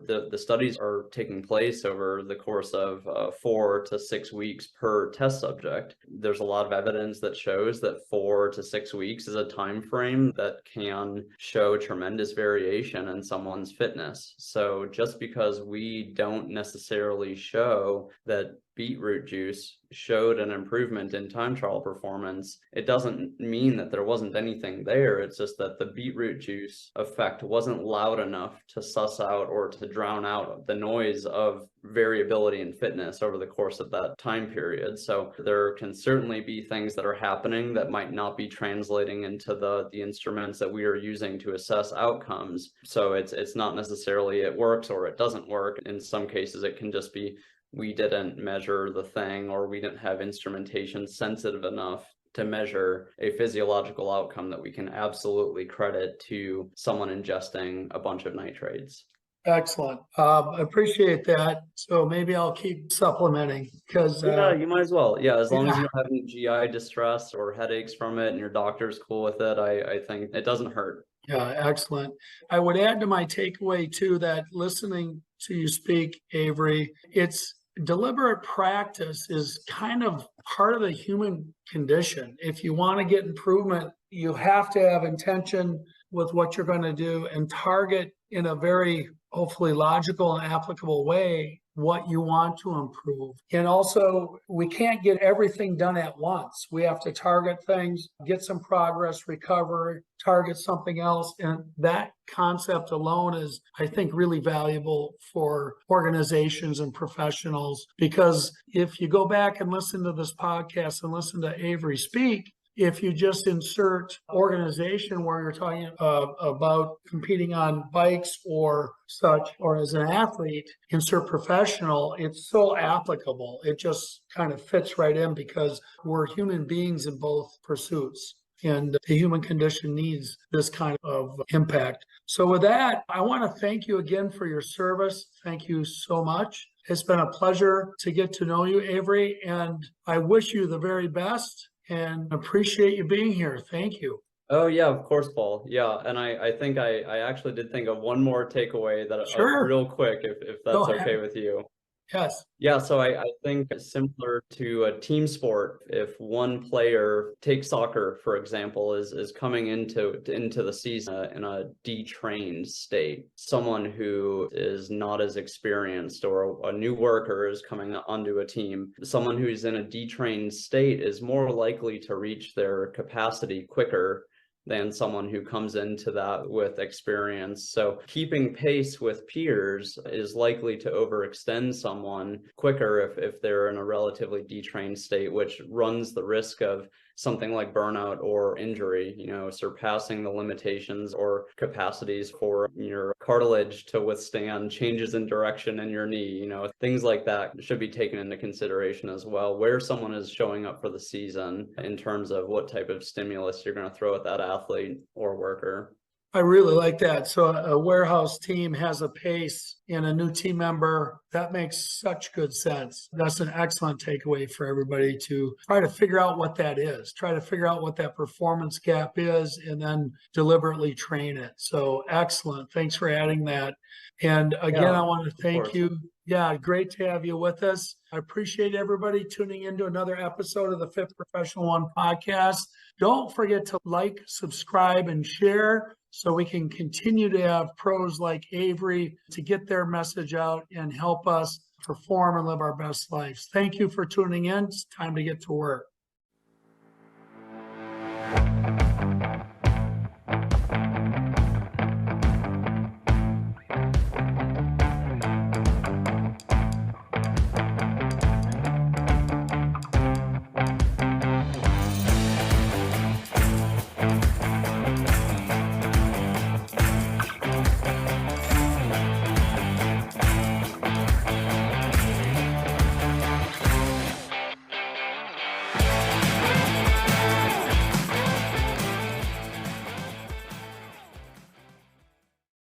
the studies are taking place over the course of 4 to 6 weeks per test subject. There's a lot of evidence that shows that 4 to 6 weeks is a time frame that can show tremendous variation in someone's fitness. So just because we don't necessarily show that beetroot juice showed an improvement in time trial performance, it doesn't mean that there wasn't anything there. It's just that the beetroot juice effect wasn't loud enough to suss out or to drown out the noise of variability in fitness over the course of that time period. So there can certainly be things that are happening that might not be translating into the instruments that we are using to assess outcomes. So it's not necessarily it works or it doesn't work. In some cases, it can just be we didn't measure the thing, or we didn't have instrumentation sensitive enough to measure a physiological outcome that we can absolutely credit to someone ingesting a bunch of nitrates. Excellent. I appreciate that. So maybe I'll keep supplementing because yeah, you might as well. Yeah, as long as you don't have any GI distress or headaches from it and your doctor's cool with it, I think it doesn't hurt. Yeah, excellent. I would add to my takeaway too that listening to you speak, Averi, it's deliberate practice is kind of part of the human condition. If you want to get improvement, you have to have intention with what you're going to do and target in a very hopefully logical and applicable way what you want to improve. And also, we can't get everything done at once. We have to target things, get some progress, recover, target something else. And that concept alone is, I think, really valuable for organizations and professionals, because if you go back and listen to this podcast and listen to Averi speak, if you just insert organization where you're talking about competing on bikes or such, or as an athlete, insert professional, it's so applicable. It just kind of fits right in because we're human beings in both pursuits. And the human condition needs this kind of impact. So with that, I want to thank you again for your service. Thank you so much. It's been a pleasure to get to know you, Averi, and I wish you the very best and appreciate you being here. Thank you. Oh, yeah, of course, Paul. Yeah, and I think I actually did think of one more takeaway that Sure. real quick, if that's okay with you. Yes. Yeah, so I think similar to a team sport, if one player, take soccer, for example, is coming into the season in a detrained state, someone who is not as experienced or a new worker is coming onto a team, someone who's in a detrained state is more likely to reach their capacity quicker than someone who comes into that with experience. So keeping pace with peers is likely to overextend someone quicker if they're in a relatively detrained state, which runs the risk of something like burnout or injury, surpassing the limitations or capacities for your cartilage to withstand changes in direction in your knee. Things like that should be taken into consideration as well, where someone is showing up for the season in terms of what type of stimulus you're going to throw at that athlete or worker. I really like that. So a warehouse team has a pace and a new team member. That makes such good sense. That's an excellent takeaway for everybody to try to figure out what that is, try to figure out what that performance gap is, and then deliberately train it. So excellent. Thanks for adding that. And again, I want to thank you. Yeah, great to have you with us. I appreciate everybody tuning into another episode of the Fifth Professional One podcast. Don't forget to like, subscribe, and share so we can continue to have pros like Averi to get their message out and help us perform and live our best lives. Thank you for tuning in. It's time to get to work.